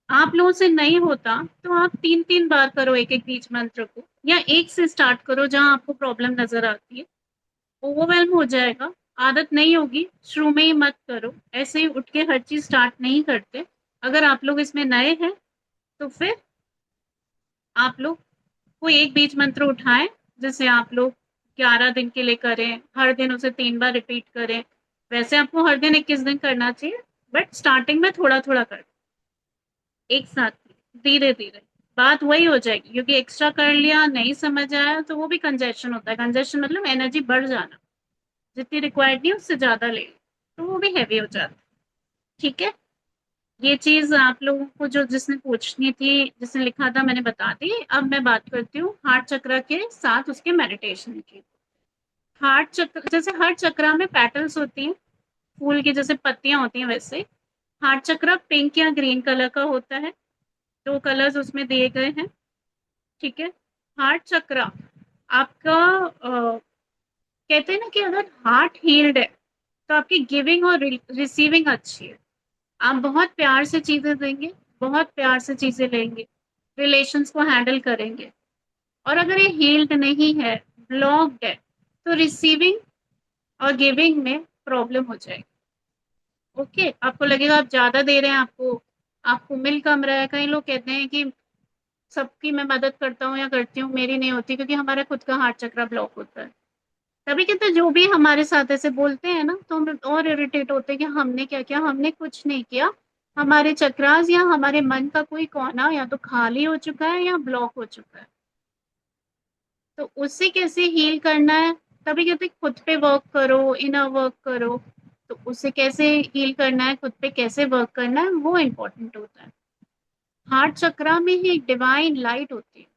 आप लोगों से नहीं होता तो आप 3-3 बार करो एक एक बीज मंत्र को, या एक से स्टार्ट करो जहां आपको प्रॉब्लम नजर आती है। ओवरवेल्म हो जाएगा, आदत नहीं होगी, शुरू में ही मत करो। ऐसे ही उठ के हर चीज स्टार्ट नहीं करते। अगर आप लोग इसमें नए हैं तो फिर आप लोग कोई एक बीज मंत्र उठाएं, जिसे आप लोग 11 दिन के लिए करें, हर दिन उसे 3 बार रिपीट करें। वैसे आपको हर दिन 21 दिन करना चाहिए, बट स्टार्टिंग में थोड़ा थोड़ा कर, एक साथ धीरे धीरे बात वही हो जाएगी। क्योंकि एक्स्ट्रा कर लिया, नहीं समझ आया, तो वो भी कंजेशन होता है। कंजेशन मतलब एनर्जी बढ़ जाना, जितनी रिक्वायर्ड नहीं उससे ज्यादा ले ली, तो वो भी हैवी हो जाता है। ठीक है, ये चीज आप लोगों को जो जिसने पूछनी थी, जिसने लिखा था, मैंने बता दी। अब मैं बात करती हूँ हार्ट चक्र के साथ उसके मेडिटेशन की। हार्ट चक्र, जैसे हर चक्र में पेटल्स होती हैं, फूल की जैसे पत्तियां होती हैं, वैसे हार्ट चक्र पिंक या ग्रीन कलर का होता है। 2 कलर्स उसमें दिए गए हैं। ठीक है, हार्ट चक्र आपका कहते हैं ना कि अगर हार्ट हील्ड है तो आपकी गिविंग और रिसीविंग अच्छी है। आप बहुत प्यार से चीजें देंगे, बहुत प्यार से चीजें लेंगे, रिलेशंस को हैंडल करेंगे। और अगर ये हील्ड नहीं है, ब्लॉक्ड है, तो रिसीविंग और गिविंग में प्रॉब्लम हो जाएगी। ओके, आपको लगेगा आप ज्यादा दे रहे हैं, आपको आपको मिल कम रहा है। कई लोग कहते हैं कि सबकी मैं मदद करता हूँ या करती हूँ, मेरी नहीं होती, क्योंकि हमारा खुद का हार्ट चक्र ब्लॉक होता है। तभी कहते हैं जो भी हमारे साथ ऐसे बोलते हैं ना, तो हम और इरिटेट होते हैं कि हमने क्या किया, हमने कुछ नहीं किया। हमारे चक्रास या हमारे मन का कोई कोना या तो खाली हो चुका है या ब्लॉक हो चुका है। तो उससे कैसे हील करना है, तभी कहते हैं खुद पे वर्क करो, इनर वर्क करो। तो उससे कैसे हील करना है, खुद पे कैसे वर्क करना है, वो इम्पोर्टेंट होता है। हार्ट चक्रा में ही एक डिवाइन लाइट होती है,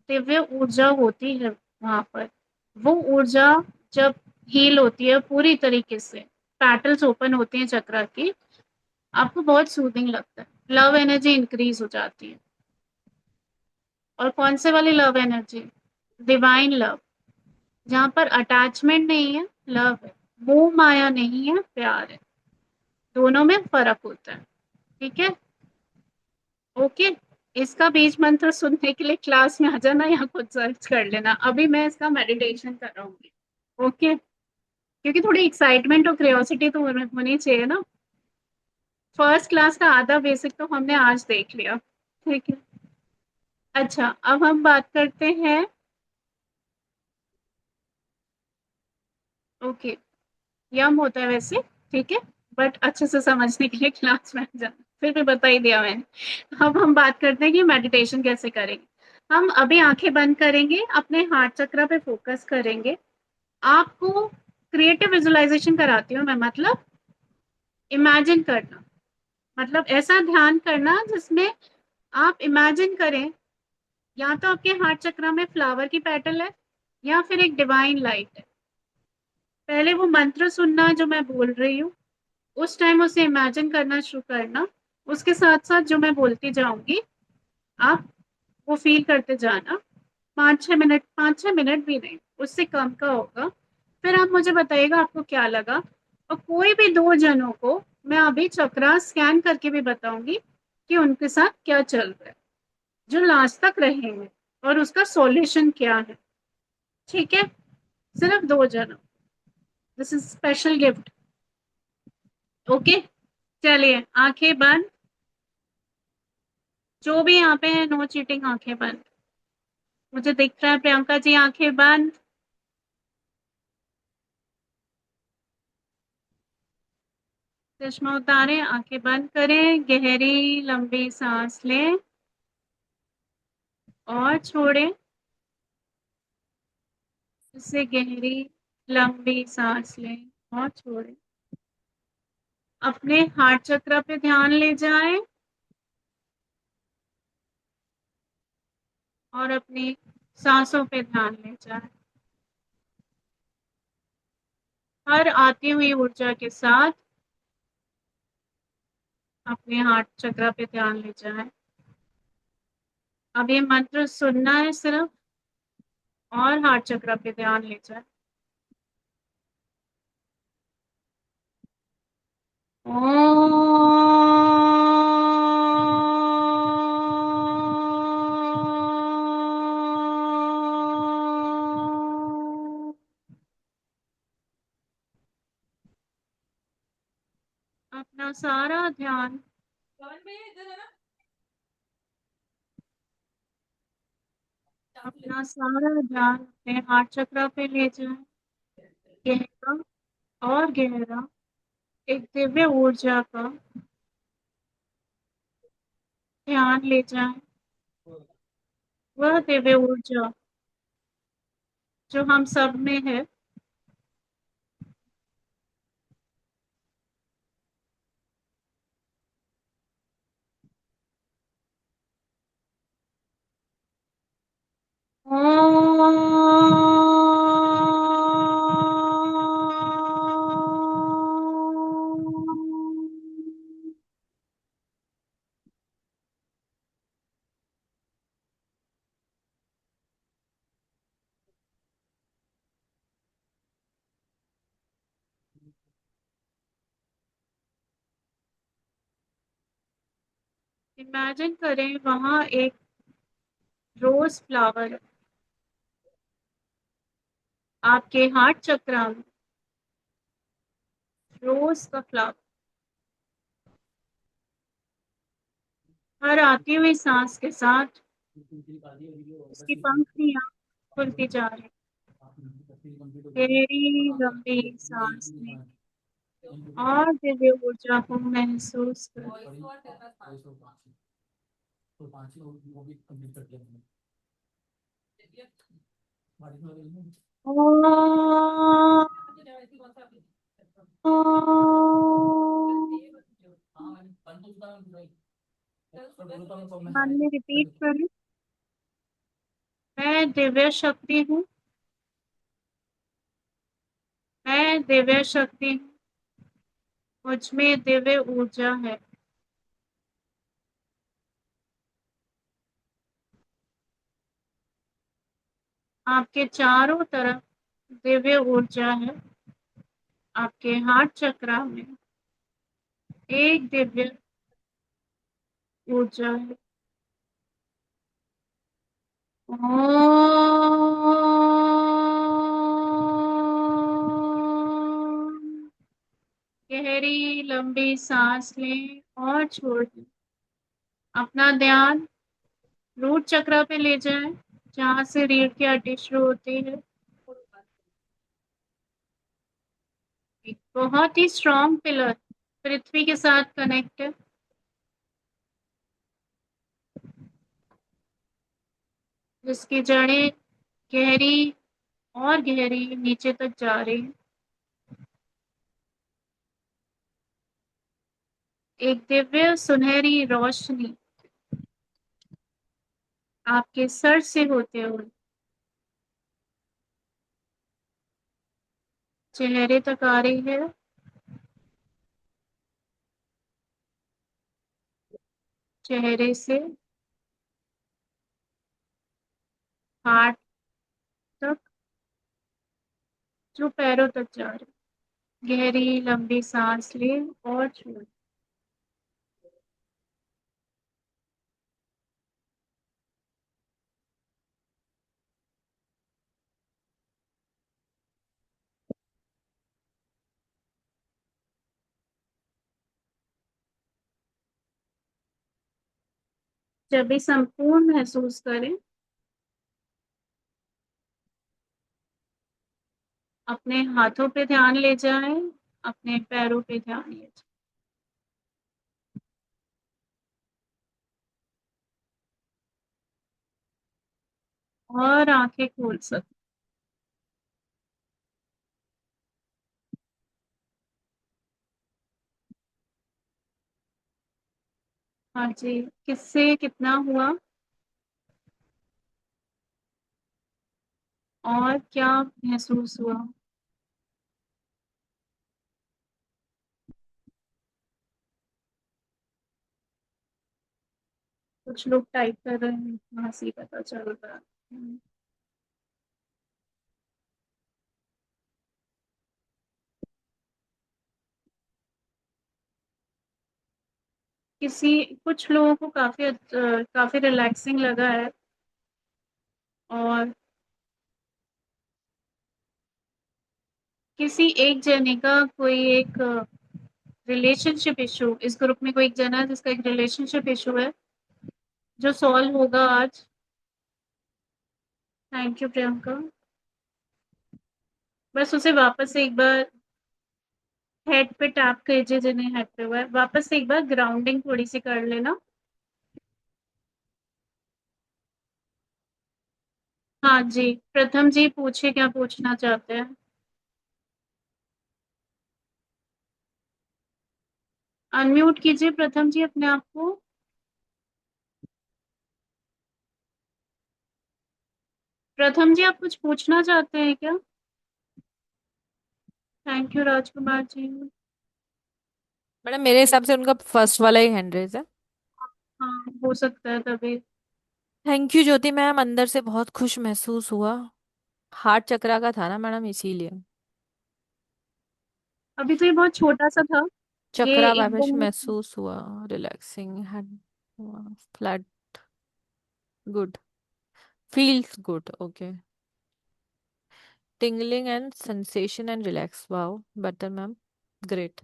दिव्य ऊर्जा होती है वहां पर। वो ऊर्जा जब हील होती है पूरी तरीके से, पैटल्स ओपन होती हैं चक्रा की, आपको बहुत सूदिंग लगता है, लव एनर्जी इंक्रीज हो जाती है। और कौन से वाली लव एनर्जी? डिवाइन लव, जहाँ पर अटैचमेंट नहीं है, लव है। मोह माया नहीं है, प्यार है। दोनों में फर्क होता है। ठीक है, ओके। इसका बीज मंत्र सुनने के लिए क्लास में आ जाना या खुद सर्च कर लेना। अभी मैं इसका मेडिटेशन कर रहा हूँ। ओके, क्योंकि थोड़ी एक्साइटमेंट और क्यूरियोसिटी तो होनी चाहिए ना। फर्स्ट क्लास का आधा बेसिक तो हमने आज देख लिया। ठीक है, अच्छा, अब हम बात करते हैं। ओके, यम होता है वैसे, ठीक है, बट अच्छे से समझने के लिए क्लास में जाना, फिर भी बता ही दिया मैंने। अब हम बात करते हैं कि मेडिटेशन कैसे करेंगे। हम अभी आंखें बंद करेंगे, अपने हार्ट चक्र पे फोकस करेंगे। आपको क्रिएटिव विजुअलाइजेशन कराती हूँ मैं, मतलब इमेजिन करना, मतलब ऐसा ध्यान करना जिसमें आप इमेजिन करें, या तो आपके हार्ट चक्र में फ्लावर की पेटल है, या फिर एक डिवाइन लाइट है। पहले वो मंत्र सुनना जो मैं बोल रही हूँ, उस टाइम उसे इमेजिन करना शुरू करना। उसके साथ साथ जो मैं बोलती जाऊंगी, आप वो फील करते जाना। 5-6 मिनट, 5-6 मिनट भी नहीं, उससे कम का होगा। फिर आप मुझे बताइएगा आपको क्या लगा। और कोई भी 2 जनों को मैं अभी चक्रा स्कैन करके भी बताऊंगी कि उनके साथ क्या चल रहा है, जो लास्ट तक रहेंगे। और उसका सॉल्यूशन क्या है। ठीक है, सिर्फ 2 जन। This is special gift. Okay, चलिए आंखें बंद। जो भी यहाँ पे है, नो चीटिंग, आंखें बंद। मुझे दिख रहा है प्रियंका जी, आंखें बंद। चश्मा उतारें, आंखें बंद करें, गहरी लंबी सांस लें और छोड़ें। इससे गहरी लंबी सांस लें और छोड़ें। अपने हार्ट चक्र पे ध्यान ले जाएं और अपनी सांसों पे ध्यान ले जाएं। हर आती हुई ऊर्जा के साथ अपने हार्ट चक्र पे ध्यान ले जाएं। अब ये मंत्र सुनना है सिर्फ, और हार्ट चक्र पे ध्यान ले जाएं। अपना सारा ध्यान, अपना सारा ध्यान अपने हार्ट चक्र पे ले जाएं। गहरा और गहरा एक दिव्य ऊर्जा का ध्यान ले जाएं। वह दिव्य ऊर्जा जो हम सब में है। इमेजिन करें वहां एक रोज फ्लावर आपके हार्ट चक्र में, रोज का फ्लावर। हर आती हुई सांस के साथ उसकी पंखुड़ियां खुलती जा रही। गहरी लंबी सांस लें और दिव्य ऊर्जा को महसूस करें। ओम। मन में रिपीट करें, मैं दिव्य शक्ति हूँ, मैं दिव्य शक्ति हूँ, मुझ में दिव्य ऊर्जा है। आपके चारों तरफ दिव्य ऊर्जा है। आपके हार्ट चक्र में एक दिव्य ऊर्जा है। ओम। गहरी लंबी सांस लें और छोड़ दें। अपना ध्यान रूट चक्र पे ले जाएं, जहां से रीढ़ की हड्डी शुरू होती है। एक बहुत ही स्ट्रॉन्ग पिलर पृथ्वी के साथ कनेक्ट है, जिसकी जड़ें गहरी और गहरी नीचे तक जा रही है। एक दिव्य सुनहरी रोशनी आपके सर से होते हुए चेहरे तक आ रही है। चेहरे से हार्ट तक, जो पैरों तक जा रही है। गहरी लंबी सांस ले और छोड़। जब भी संपूर्ण महसूस करें, अपने हाथों पे ध्यान ले जाएं, अपने पैरों पे ध्यान ले जाएं, और आंखें खोल सकते। हाँ जी, किससे कितना हुआ और क्या महसूस हुआ? कुछ लोग टाइप कर रहे हैं, वहां से ही पता चल रहा है। कुछ लोगों को काफी रिलैक्सिंग लगा है, और किसी एक जने का कोई एक रिलेशनशिप इशू, इस ग्रुप में कोई एक जना है जिसका एक रिलेशनशिप इशू है, जो सॉल्व होगा आज। Thank you Priyanka. बस उसे वापस से एक बार हेड पे टैप कीजिए, जिन्हें हेड पे हुआ है, वापस से एक बार ग्राउंडिंग थोड़ी सी कर लेना। हाँ जी, प्रथम जी पूछिए, क्या पूछना चाहते हैं? अनम्यूट कीजिए प्रथम जी अपने आप को। प्रथम जी, आप कुछ पूछना चाहते हैं क्या? Thank you Rajkumar ji. Madam मेरे हिसाब से उनका फर्स्ट वाला ही हैंड रेज है। हाँ, हो सकता है तभी। थैंक यू ज्योति मैम, अंदर से बहुत खुश महसूस हुआ। हार्ट चक्रा का था ना मैडम, इसीलिए। अभी तो ये बहुत छोटा सा था, ये चक्रा वाइब्रेशन एकदम। महसूस हुआ। Relaxing hand, flat, good, feels good, okay. tingling and sensation and relax, wow, better ma'am, great।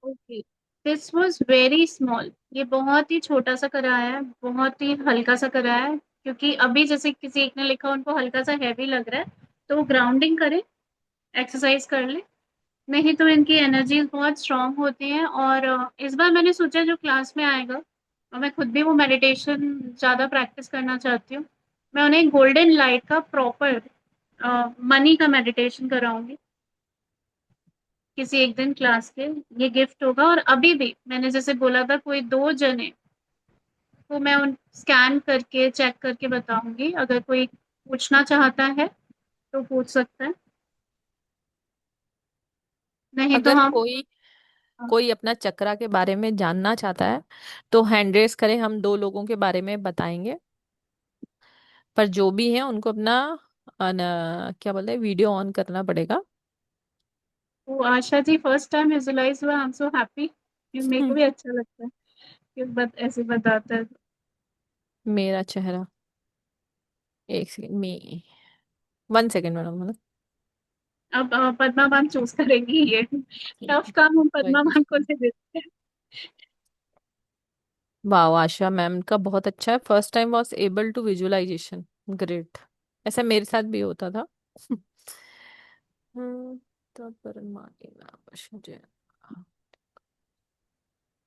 Okay, this was very small, ये बहुत ही छोटा सा कराया है, बहुत ही हल्का सा कराया है, क्योंकि अभी जैसे किसी एक ने लिखा उनको हल्का सा हैवी लग रहा है, तो वो ग्राउंडिंग करे, एक्सरसाइज कर ले। नहीं तो इनकी एनर्जीज बहुत स्ट्रांग होती हैं, और इस बार मैंने सोचा जो क्लास में आएगा, और मैं खुद भी वो मेडिटेशन ज़्यादा प्रैक्टिस करना चाहती हूँ, मैं उन्हें गोल्डन लाइट का प्रॉपर मनी का मेडिटेशन कराऊंगी किसी एक दिन क्लास के। ये गिफ्ट होगा, और अभी भी मैंने जैसे बोला था, कोई दो जने को मैं उन स्कैन करके चेक करके बताऊंगी, अगर कोई पूछना चाहता है तो पूछ सकता है, नहीं तो अगर हम। कोई कोई अपना चक्रा के बारे में जानना चाहता है तो हैंड रेस करें, हम दो लोगों के बारे में बताएंगे। पर जो भी है उनको अपना क्या बोलते हैं, वीडियो ऑन करना पड़ेगा। वो Asha ji first time visualise हुआ, आई एम सो हैप्पी, मेरे को भी अच्छा लगता है कि ऐसे बताता है। मेरा चेहरा, एक सेकेंड में, 1 सेकेंड मैडम। अब पद्मा मैम चूज करेंगी ये, टफ काम हम पद्मा मैम को दे देते हैं। वाह, आशा मैम का बहुत अच्छा है, first time was able to visualisation, great. ऐसा मेरे साथ भी होता था। हम्म, तो परमात्मा बस मुझे।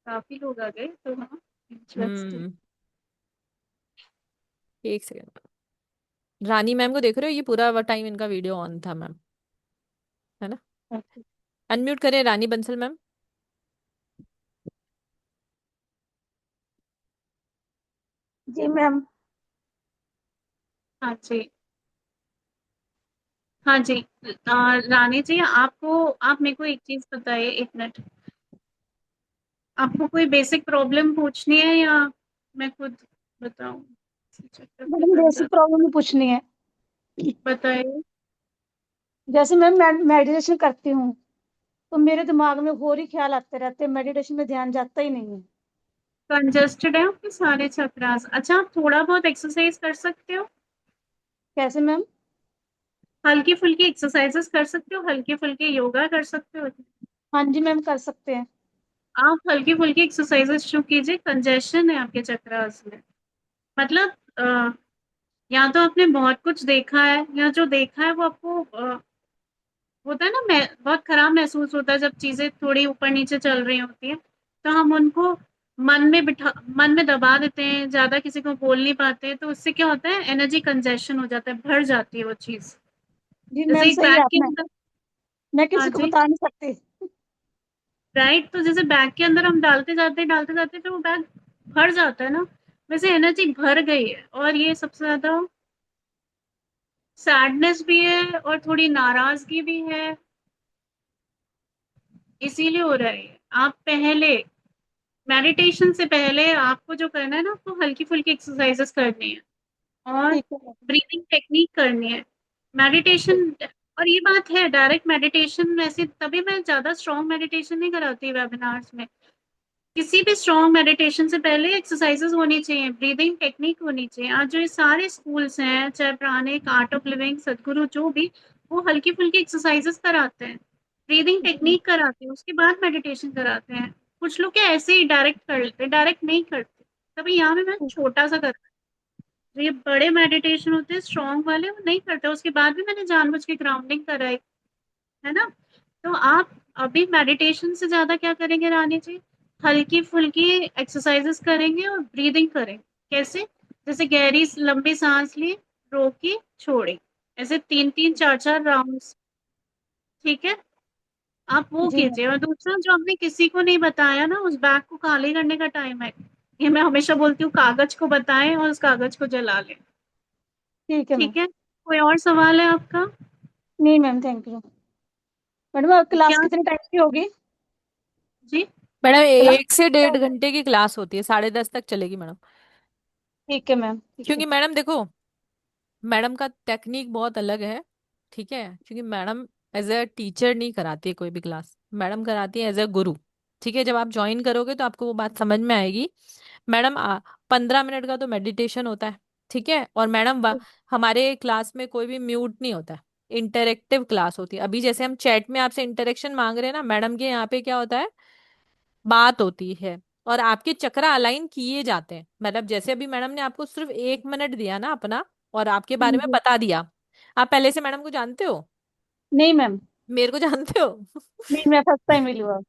काफी लोग आ गए तो, हाँ, इंटरेस्टिंग। हम्म, एक सेकेंड। रानी मैम को देख रहे हो, ये पूरा टाइम इनका वीडियो ऑन था मैम, है ना? अनम्यूट करें रानी बंसल मैम। जी मैम। हाँ जी, हाँ जी। रानी जी, आप मेरे को एक चीज बताइए, एक मिनट। आपको कोई बेसिक प्रॉब्लम पूछनी है, या मैं खुद बताऊं? चक्कर के मैडम अंदर बेसिक प्रॉब्लम ही पूछनी है। बताइए। जैसे मैं मेडिटेशन करती हूँ तो मेरे दिमाग में और ही ख्याल आते रहते हैं, मेडिटेशन में ध्यान जाता ही नहीं है। कंजस्टेड है आपके सारे चक्रास? अच्छा, आप थोड़ा बहुत एक्सरसाइज कर सकते हो, कैसे मैम? हल्की फुल्की एक्सरसाइजेस कर सकते हो, हल्के फुल्के योगा कर सकते हो। हाँ जी मैम, कर सकते हैं। आप हल्की फुल्की एक्सरसाइजेस शुरू कीजिए, कंजेशन है आपके चक्रास में। मतलब या तो आपने बहुत कुछ देखा है, या जो देखा है वो आपको होता है ना, मैं बहुत खराब महसूस होता है जब चीजें थोड़ी ऊपर नीचे चल रही होती है, तो हम उनको मन में दबा देते हैं, ज्यादा किसी को बोल नहीं पाते, तो उससे क्या होता है, एनर्जी कंजेशन हो जाता है, भर जाती है वो चीज। जी मैम जैसे एक सही है बैग के आपने, अंदर। मैं हाँ किसी को जी। बता नहीं सकती। राइट, तो जैसे बैग के अंदर हम डालते जाते फिर वो बैग भर जाता है ना, वैसे एनर्जी भर गई है, और ये सबसे ज्यादा सैडनेस भी है और थोड़ी नाराजगी भी है, इसीलिए हो रहा है। आप पहले मेडिटेशन से पहले आपको जो करना है ना, आपको हल्की फुल्की एक्सरसाइजेस करनी है, और ठीक है। ब्रीदिंग टेक्निक करनी है। मेडिटेशन, और ये बात है, डायरेक्ट मेडिटेशन वैसे तभी मैं ज्यादा स्ट्रॉन्ग मेडिटेशन नहीं कराती वेबिनार्स में। किसी भी स्ट्रॉन्ग मेडिटेशन से पहले एक्सरसाइजेस होनी चाहिए, ब्रीदिंग टेक्निक होनी चाहिए। आज जो ये सारे स्कूल्स हैं, चाहे प्राणिक, आर्ट ऑफ लिविंग, सदगुरु, जो भी, वो हल्की फुल्की एक्सरसाइजेस कराते हैं, ब्रीदिंग जी टेक्निक कराते हैं, उसके बाद मेडिटेशन कराते हैं। कुछ लोग क्या ऐसे ही डायरेक्ट कर लेते हैं, डायरेक्ट नहीं करते। तभी यहाँ पे मैं छोटा सा कर, जो ये बड़े मेडिटेशन होते हैं स्ट्रॉन्ग वाले, वो नहीं करते, उसके बाद भी मैंने जानबूझ के ग्राउंडिंग कराई, है ना। तो आप अभी मेडिटेशन से ज्यादा क्या करेंगे रानी जी, हल्की फुल्की एक्सरसाइजेस करेंगे और ब्रीदिंग करेंगे। कैसे? जैसे गहरी लंबी सांस ली, रोकी, छोड़ी, ऐसे तीन तीन चार चार राउंड्स। ठीक है, आप वो जी मैम। कीजिए। और दूसरा, जो आपने किसी को नहीं बताया ना, उस बैग को खाली करने का टाइम है। ये मैं हमेशा बोलती हूँ, कागज को बताएं और उस कागज को जला लें। ठीक है मैम। ठीक है, कोई और सवाल है आपका? नहीं ma'am, thank you. Madam class क्या? कितने टाइम की होगी? जी। मैडम क्लास 1 से 1.5 घंटे की क्लास होती है, 10:30 तक चलेगी मैडम। ठीक है मैम, ठीक है। क्योंकि मैडम देखो, मैडम का टेक्निक बहुत अलग है। ठीक है, क्योंकि मैडम एज ए टीचर नहीं कराती है कोई भी क्लास, मैडम कराती है एज ए गुरु। ठीक है, जब आप ज्वाइन करोगे तो आपको वो बात समझ में आएगी। मैडम 15 मिनट का तो मेडिटेशन होता है। ठीक है, और मैडम हमारे क्लास में कोई भी म्यूट नहीं होता है, इंटरेक्टिव क्लास होती है। अभी जैसे हम चैट में आपसे इंटरेक्शन मांग रहे हैं ना, मैडम के यहाँ पे क्या होता है, बात होती है, और आपके चक्र अलाइन किए जाते हैं। मतलब जैसे अभी मैडम ने आपको सिर्फ 1 मिनट दिया ना अपना, और आपके हाँ बारे में जी। बता दिया। आप पहले से मैडम को जानते हो, नहीं मैम। मेरे को जानते हो। नहीं, मैं फर्स्ट टाइम मिली हूँ।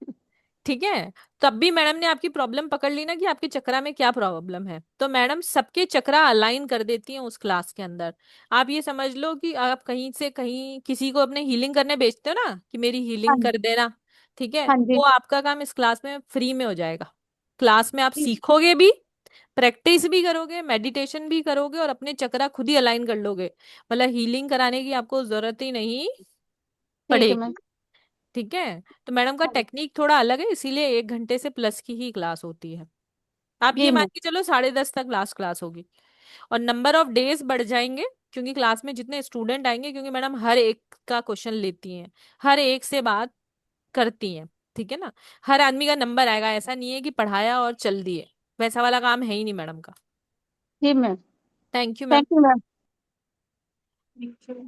ठीक है, तब भी मैडम ने आपकी प्रॉब्लम पकड़ ली ना कि आपके चक्रा में क्या प्रॉब्लम है, तो मैडम सबके चक्रा अलाइन कर देती हैं उस क्लास के अंदर। आप ये समझ लो कि आप कहीं से कहीं किसी को अपने हीलिंग करने भेजते हो ना, कि मेरी हाँ हीलिंग कर देना। ठीक है, हाँ जी। वो आपका काम इस क्लास में फ्री में हो जाएगा। क्लास में आप ठीक। सीखोगे भी, प्रैक्टिस भी करोगे, मेडिटेशन भी करोगे, और अपने चक्रा खुद ही अलाइन कर लोगे। मतलब हीलिंग कराने की आपको जरूरत ही नहीं ठीक है मैम। पड़ेगी। ठीक है, तो मैडम का हाँ। टेक्निक थोड़ा अलग है, इसीलिए 1 घंटे से प्लस की ही क्लास होती है। आप ये जी मान मैम। के चलो 10:30 तक लास्ट क्लास होगी, और नंबर ऑफ डेज बढ़ जाएंगे, क्योंकि क्लास में जितने स्टूडेंट आएंगे, क्योंकि मैडम हर एक का क्वेश्चन लेती हैं, हर एक से बात करती हैं। ठीक है ना, हर आदमी का नंबर आएगा, ऐसा नहीं है कि पढ़ाया और चल दिए, वैसा वाला काम है ही नहीं मैडम का। जी ma'am. Thank you ma'am. Thank you ma'am.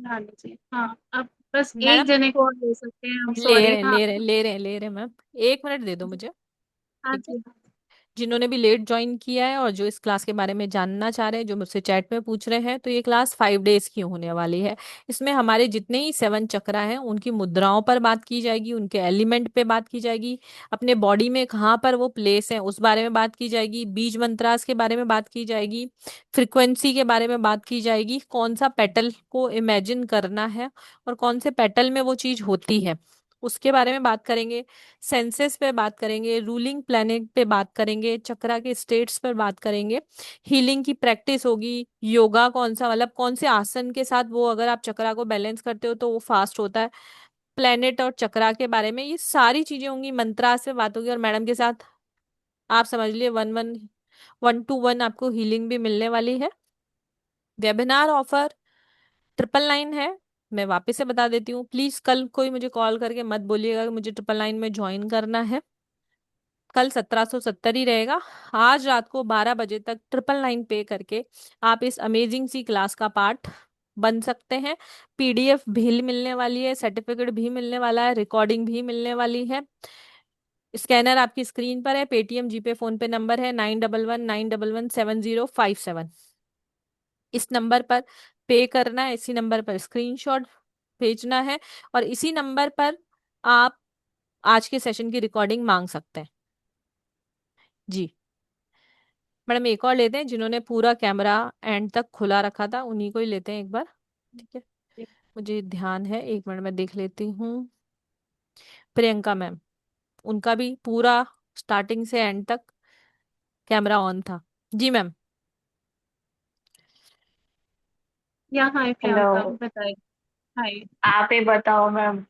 हाँ जी, हाँ, अब बस एक मैडम जने को और ले सकते हैं हम, ले सॉरी। रहे हैं, हाँ। ले रहे हैं मैम, 1 मिनट दे दो मुझे। हाँ ठीक है, जी। जिन्होंने भी लेट ज्वाइन किया है और जो इस क्लास के बारे में जानना चाह रहे हैं, जो मुझसे चैट में पूछ रहे हैं, तो ये क्लास 5 डेज की होने वाली है। इसमें हमारे जितने ही 7 चक्रा हैं उनकी मुद्राओं पर बात की जाएगी, उनके एलिमेंट पे बात की जाएगी, अपने बॉडी में कहाँ पर वो प्लेस है उस बारे में बात की जाएगी, बीज मंत्रास के बारे में बात की जाएगी, फ्रिक्वेंसी के बारे में बात की जाएगी, कौन सा पेटल को इमेजिन करना है और कौन से पेटल में वो चीज होती है उसके बारे में बात करेंगे, सेंसेस पे बात करेंगे, रूलिंग प्लैनेट पे बात करेंगे, चक्रा के स्टेट्स पर बात करेंगे, हीलिंग की प्रैक्टिस होगी, योगा कौन सा, मतलब कौन से आसन के साथ वो अगर आप चक्रा को बैलेंस करते हो तो वो फास्ट होता है, प्लैनेट और चक्रा के बारे में ये सारी चीजें होंगी, मंत्रा से बात होगी, और मैडम के साथ आप समझ लिए 1-1 1-to-1 आपको हीलिंग भी मिलने वाली है। वेबिनार ऑफर 999 है। मैं वापस से बता देती हूँ, प्लीज कल कोई मुझे कॉल करके मत बोलिएगा कि मुझे 999 में ज्वाइन करना है। कल 1770 ही रहेगा। आज रात को 12 बजे तक 999 पे करके आप इस अमेजिंग सी क्लास का पार्ट बन सकते हैं। पीडीएफ भी मिलने वाली है, सर्टिफिकेट भी मिलने वाला है, रिकॉर्डिंग भी मिलने वाली है। स्कैनर आपकी स्क्रीन पर है। पेटीएम, जीपे, फोन पे नंबर है 9119117057। इस नंबर पर पे करना है, इसी नंबर पर स्क्रीनशॉट भेजना है, और इसी नंबर पर आप आज के सेशन की रिकॉर्डिंग मांग सकते हैं। जी मैडम, एक और लेते हैं जिन्होंने पूरा कैमरा एंड तक खुला रखा था, उन्हीं को ही लेते हैं एक बार। ठीक है, मुझे ध्यान है, एक मिनट में देख लेती हूँ। प्रियंका मैम, उनका भी पूरा स्टार्टिंग से एंड तक कैमरा ऑन था। जी मैम। या हाय हेलो। प्रियंका, बताइए। हाय। आप ही बताओ मैम।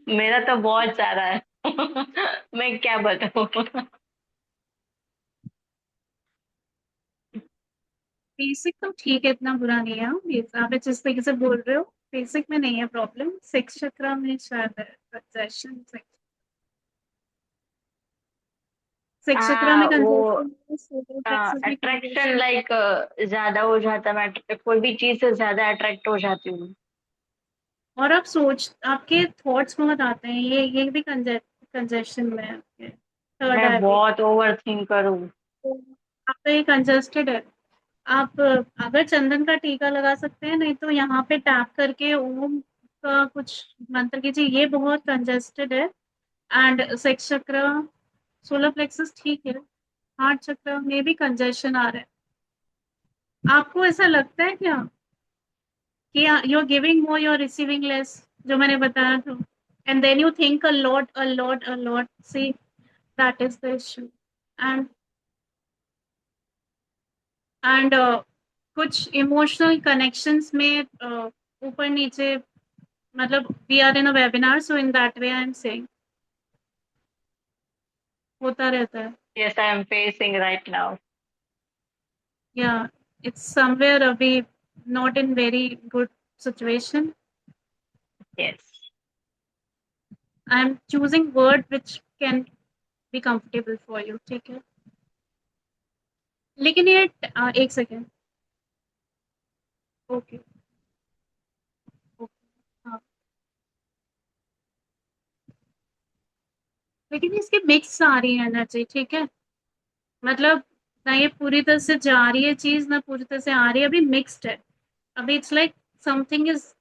मेरा तो बहुत सारा है। मैं क्या बताऊँ। बेसिक तो ठीक है, इतना बुरा नहीं है। आप जिस तरीके से बोल रहे हो, बेसिक में नहीं है प्रॉब्लम, सेक्स चक्र में शायद है। कंजेशन, सेक्स चक्र में वो कंजेशन, सोलर प्लेक्सस में अट्रैक्शन कंजेशन। लाइक ज्यादा हो जाता है। मैं कोई भी चीज से ज्यादा अट्रैक्ट हो जाती हूँ। और आप आपके थॉट्स बहुत आते हैं, ये भी कंजेशन में है आपके। थर्ड मैं आई पे बहुत ओवर थिंकर हूँ। तो आपका ये कंजेस्टेड है। आप अगर चंदन का टीका लगा सकते हैं, नहीं तो यहाँ पे टैप करके ओम का कुछ मंत्र कीजिए, ये बहुत कंजेस्टेड है। एंड सेक्स चक्र, सोलर प्लेक्सस ठीक है, हार्ट चक्र में भी कंजेशन आ रहा है। आपको ऐसा लगता है क्या कि you are giving more, you are receiving less, जो मैंने बताया था? And then you think a lot, see, that is the issue. And and कुछ इमोशनल कनेक्शंस में ऊपर नीचे, मतलब we are in a webinar, so in that way I am saying, होता रहता है। Yes, I am facing right now. Yeah it's somewhere अभी not in very good situation. Yes. I am choosing word which can be comfortable for you, ठीक है? लेकिन ये एक second. Okay, okay, हाँ। लेकिन इसके मिक्स आ रही है एनर्जी, ठीक है? मतलब ना ये पूरी तरह से जा रही है चीज, ना पूरी तरह से आ रही है, अभी मिक्स्ड है। अभी it's like something is,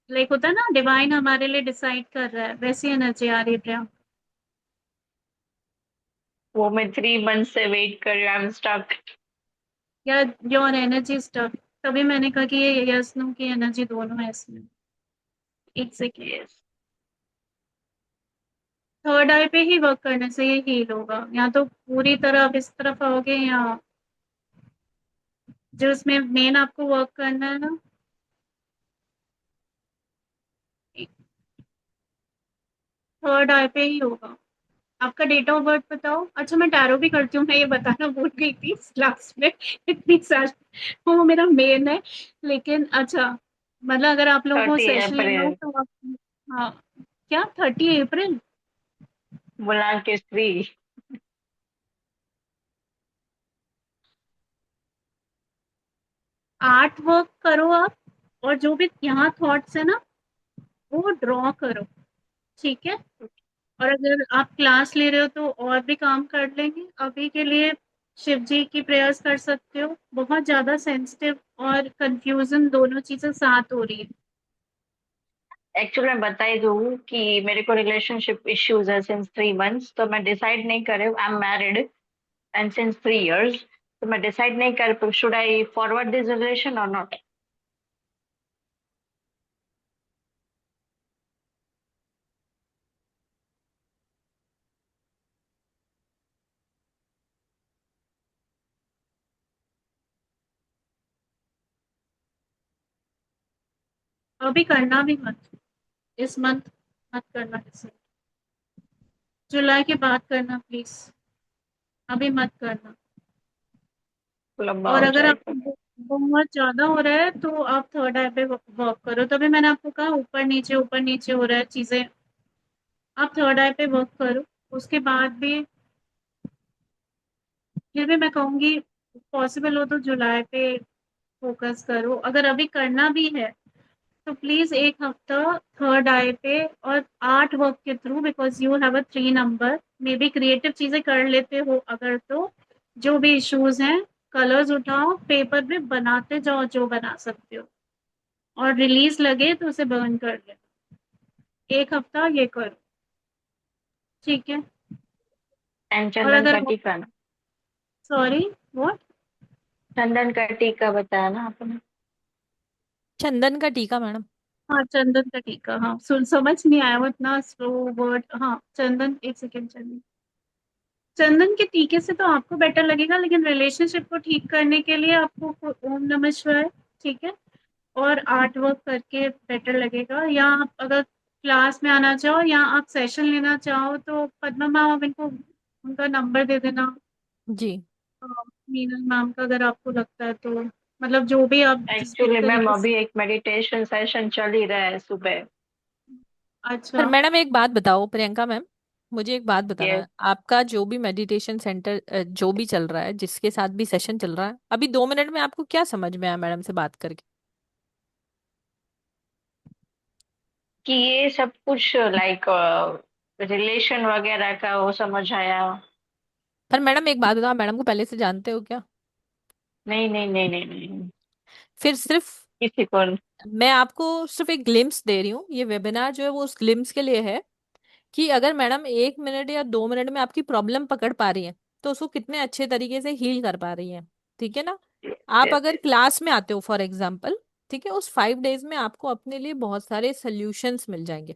like होता है ना, डिवाइन हमारे लिए डिसाइड कर रहा है, वैसी एनर्जी आ रही है प्रिया। वो मैं 3 मंथ से वेट कर रही हूँ। I am stuck. या योर एनर्जी स्टफ, तभी मैंने कहा कि ये यस नो की एनर्जी दोनों है इसमें। एक सेकेंड। यस। थर्ड आई पे ही वर्क करने से ये हील होगा, या तो पूरी तरह आप इस तरफ आओगे, या जो इसमें मेन आपको वर्क करना है ना, थर्ड आई पे ही होगा। आपका डेट ऑफ बर्थ बताओ। अच्छा, मैं टैरो भी करती हूँ, मैं ये बताना भूल गई थी लास्ट में। इतनी सारी, वो मेरा मेन है। लेकिन अच्छा, मतलब अगर आप लोगों को 30 सेशन लेना हो अप्रैल। तो आप, हाँ, क्या 30 अप्रैल? बुलान के स्त्री। 8 वर्क करो आप, और जो भी यहाँ थॉट्स है ना, वो ड्रॉ करो, ठीक है? और अगर आप क्लास ले रहे हो तो और भी काम कर लेंगे। अभी के लिए शिव जी की प्रेयर्स कर सकते हो। बहुत ज्यादा सेंसिटिव और कंफ्यूजन दोनों चीजें साथ हो रही है। एक्चुअली मैं बता ही दूँ कि मेरे को रिलेशनशिप इश्यूज है सिंस 3 मंथ्स। तो मैं डिसाइड नहीं कर रही हूँ। I am married and since 3 years। तो मैं डिसाइड नहीं कर, should I forward this relation और नॉट। अभी करना भी मत, इस मंथ मत करना, इसे जुलाई के बाद करना प्लीज, अभी मत करना। लंबा और हो अगर जाएगा। आपको बहुत ज्यादा हो रहा है तो आप थर्ड आई पे वर्क करो। तभी मैंने आपको कहा ऊपर नीचे हो रहा है चीजें, आप थर्ड आई पे वर्क करो। उसके बाद भी, फिर भी मैं कहूंगी पॉसिबल हो तो जुलाई पे फोकस करो, अगर अभी करना भी है तो प्लीज एक हफ्ता थर्ड आई पे और 8 वर्क के through, because you have a 3 number, may be creative चीजें कर लेते हो अगर, तो जो भी इश्यूज हैं कलर्स उठाओ, पेपर पे बनाते जाओ जो बना सकते हो, और रिलीज लगे तो उसे बर्न कर ले। एक हफ्ता ये करो, ठीक है। एंड और चंदन अगर, का टीका ना, सॉरी, व्हाट? चंदन का टीका बताया ना आपने। चंदन का टीका मैडम। हाँ, चंदन का टीका, हाँ, सुन समझ नहीं आया वो इतना स्लो वर्ड, हाँ चंदन, एक सेकेंड, चंदन, चंदन के टीके से तो आपको बेटर लगेगा, लेकिन रिलेशनशिप को ठीक करने के लिए आपको ओम नमः शिवाय, ठीक है, और आर्ट वर्क करके बेटर लगेगा। या आप अगर क्लास में आना चाहो या आप सेशन लेना चाहो तो पद्मा मैम, आप इनको उनका नंबर दे देना, जी। अ, मीनल मैम का, अगर आपको लगता है तो, मतलब जो भी आप जिस भी एक्चुअली मैम तरीके से। अभी एक मेडिटेशन सेशन चल ही रहा है सुबह। पर अच्छा। मैडम एक बात बताओ प्रियंका मैम, मुझे एक बात बताना यस। है, आपका जो भी मेडिटेशन सेंटर जो भी चल रहा है, जिसके साथ भी सेशन चल रहा है, अभी 2 मिनट में आपको क्या समझ में आया मैडम से बात करके? कि ये सब कुछ लाइक रिलेशन वगैरह का वो समझ आया। पर मैडम एक बात बताओ, मैडम को पहले से जानते हो क्या? नहीं नहीं नहीं नहीं नहीं, फिर सिर्फ किसी को। मैं आपको सिर्फ एक ग्लिम्स दे रही हूँ, ये वेबिनार जो है वो उस ग्लिम्स के लिए है कि अगर मैडम 1 मिनट या 2 मिनट में आपकी प्रॉब्लम पकड़ पा रही है तो उसको कितने अच्छे तरीके से हील कर पा रही है। ठीक है ना? आप यस। अगर क्लास में आते हो फॉर एग्जाम्पल, ठीक है, उस 5 डेज में आपको अपने लिए बहुत सारे सोल्यूशंस मिल जाएंगे।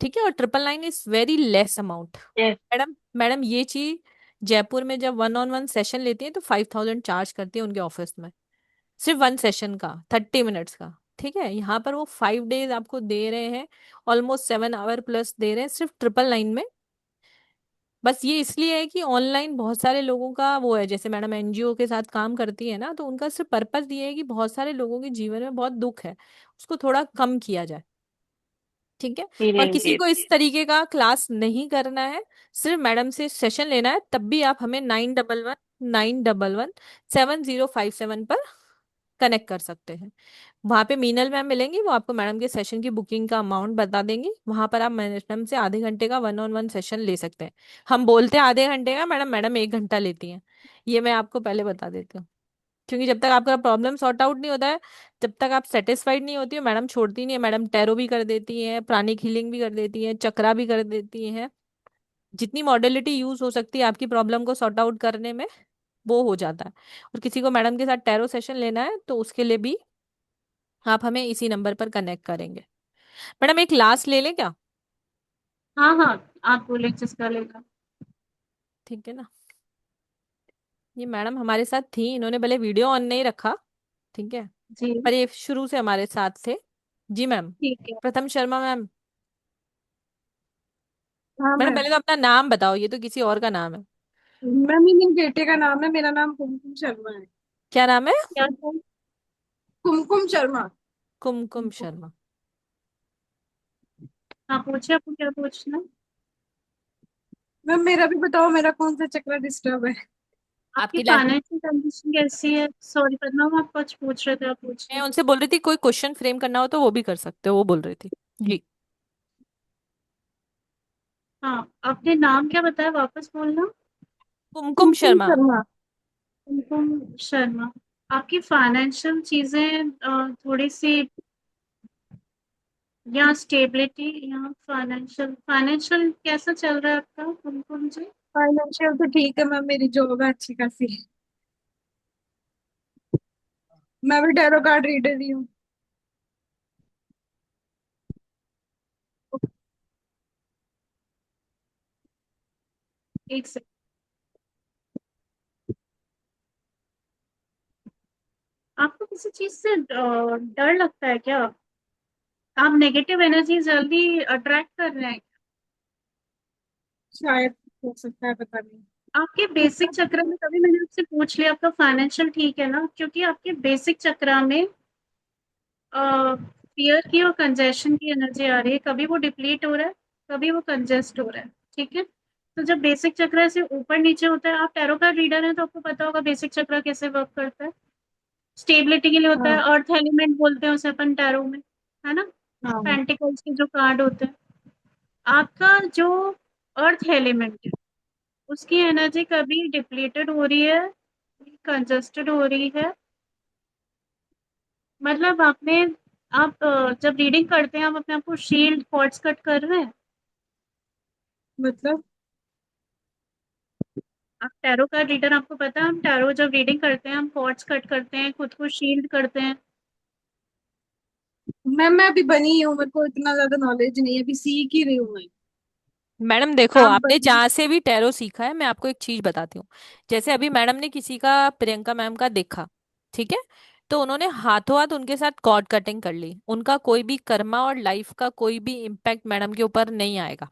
ठीक है, और 999 is very less amount. Yes. Madam madam ये चीज जयपुर में जब 1-on-1 सेशन लेती है तो 5,000 चार्ज करती है उनके ऑफिस में, सिर्फ 1 सेशन का, 30 मिनट्स का। ठीक है, यहाँ पर वो 5 डेज आपको दे रहे हैं, ऑलमोस्ट 7 आवर प्लस दे रहे हैं सिर्फ 999 में। बस ये इसलिए है कि ऑनलाइन बहुत सारे लोगों का वो है, जैसे मैडम एनजीओ के साथ काम करती है ना, तो उनका सिर्फ पर्पस ये है कि बहुत सारे लोगों के जीवन में बहुत दुख है, उसको थोड़ा कम किया जाए। ठीक है, और किसी सीरियसली। को इस तरीके का क्लास नहीं करना है, सिर्फ मैडम से सेशन लेना है, तब भी आप हमें 9119117057 पर कनेक्ट कर सकते हैं। वहां पे मीनल मैम मिलेंगी, वो आपको मैडम के सेशन की बुकिंग का अमाउंट बता देंगी। वहां पर आप मैडम से आधे घंटे का 1-on-1 सेशन ले सकते हैं। हम बोलते हैं आधे घंटे का, मैडम मैडम 1 घंटा लेती हैं, ये मैं आपको पहले बता देती हूँ। क्योंकि जब तक आपका प्रॉब्लम सॉर्ट आउट नहीं होता है, जब तक आप सेटिस्फाइड नहीं होती हो, मैडम छोड़ती नहीं है। मैडम टैरो भी कर देती है, प्राणिक हीलिंग भी कर देती है, चक्रा भी कर देती है, जितनी मॉडलिटी यूज हो सकती है आपकी प्रॉब्लम को सॉर्ट आउट करने में, वो हो जाता है। और किसी को मैडम के साथ टैरो सेशन लेना है तो उसके लिए भी आप हमें इसी नंबर पर कनेक्ट करेंगे। मैडम एक लास्ट ले लें क्या? हाँ हाँ, आप बोले जिसका लेगा। ठीक है ना? ये मैडम हमारे साथ थी, इन्होंने भले वीडियो ऑन नहीं रखा, ठीक है, जी, पर ये शुरू से हमारे साथ थे। जी मैम। ठीक है। प्रथम शर्मा मैम। हाँ मैडम मैम। पहले तो अपना नाम बताओ, ये तो किसी और का नाम है। मैम ये मेरे बेटे का नाम है, मेरा नाम कुमकुम शर्मा है। क्या नाम है? क्या था? कुमकुम शर्मा। कुमकुम शर्मा। हाँ, पूछे, आपको क्या पूछना? मैम मेरा भी बताओ, मेरा कौन सा चक्र डिस्टर्ब है? आपकी आपकी लाइफ, फाइनेंशियल कंडीशन कैसी है? सॉरी पद्मा, आप कुछ पूछ रहे थे, आप मैं पूछिए। उनसे बोल रही थी कोई क्वेश्चन फ्रेम करना हो तो वो भी कर सकते हो, वो बोल रही थी। जी। हाँ, आपने नाम क्या बताया, वापस बोलना। कुमकुम कुमकुम शर्मा। शर्मा। कुमकुम शर्मा। आपकी फाइनेंशियल चीजें थोड़ी सी, या स्टेबिलिटी, या फाइनेंशियल, फाइनेंशियल कैसा चल रहा है आपका कुमकुम जी? फाइनेंशियल तो ठीक है मैम, मेरी जॉब है अच्छी खासी। मैं भी टैरो कार्ड रीडर ही हूँ। एक से, आपको किसी चीज से डर लगता है क्या? आप नेगेटिव एनर्जी जल्दी अट्रैक्ट कर रहे हैं? शायद, हो सकता है, पता नहीं। आपके बेसिक चक्र में, कभी मैंने आपसे पूछ लिया आपका फाइनेंशियल ठीक है ना, क्योंकि आपके बेसिक चक्र में फियर की और कंजेशन की एनर्जी आ रही है, कभी वो डिप्लीट हो रहा है, कभी वो कंजेस्ट हो रहा है। ठीक है, तो जब बेसिक चक्र ऐसे ऊपर नीचे होता है, आप टैरो कार्ड रीडर हैं तो आपको पता होगा बेसिक चक्र कैसे वर्क करता है। स्टेबिलिटी के लिए होता है, हाँ। अर्थ एलिमेंट बोलते हैं उसे अपन टैरो में। है ना, हाँ पेंटिकल्स के जो कार्ड होते हैं, आपका जो अर्थ एलिमेंट है उसकी एनर्जी कभी डिप्लीटेड हो रही है, कंजस्टेड हो रही है। मतलब आपने, आप जब रीडिंग करते हैं आप अपने आप को शील्ड कॉर्ड्स कट कर रहे हैं। मतलब आप टैरो का रीडर, आपको पता है हम टैरो जब रीडिंग करते हैं हम कॉर्ड्स कट करते हैं, खुद को शील्ड करते हैं। मैं अभी बनी ही हूँ, मेरे को इतना ज्यादा नॉलेज नहीं है, अभी सीख ही रही हूँ मैं। मैडम देखो, आप आपने बनी। जहाँ से भी टैरो सीखा है, मैं आपको एक चीज बताती हूँ। जैसे अभी मैडम ने किसी का, प्रियंका मैम का देखा, ठीक है, तो उन्होंने हाथों हाथ उनके साथ कॉर्ड कटिंग कर ली, उनका कोई भी कर्मा और लाइफ का कोई भी इम्पैक्ट मैडम के ऊपर नहीं आएगा।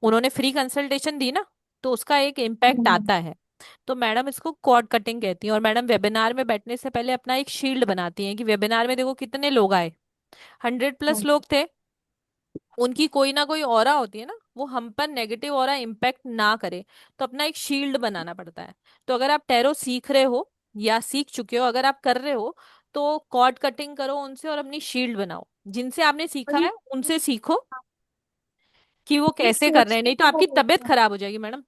उन्होंने फ्री कंसल्टेशन दी ना, तो उसका एक इम्पैक्ट हम्म, आता है। तो मैडम इसको कॉर्ड कटिंग कहती हैं। और मैडम वेबिनार में बैठने से पहले अपना एक शील्ड बनाती हैं कि वेबिनार में देखो कितने लोग आए, 100+ हाँ। लोग थे, उनकी कोई ना कोई ऑरा होती है ना, वो हम पर नेगेटिव ऑरा इम्पैक्ट ना करे। तो अपना एक शील्ड बनाना पड़ता है। तो अगर आप टैरो सीख रहे हो या सीख चुके हो, अगर आप कर रहे हो, तो कॉर्ड कटिंग करो उनसे और अपनी शील्ड बनाओ। जिनसे आपने सीखा और है उनसे सीखो कि वो ये कैसे कर रहे हैं, सोचते नहीं तो आपकी बहुत तबीयत होता है। खराब हो जाएगी मैडम।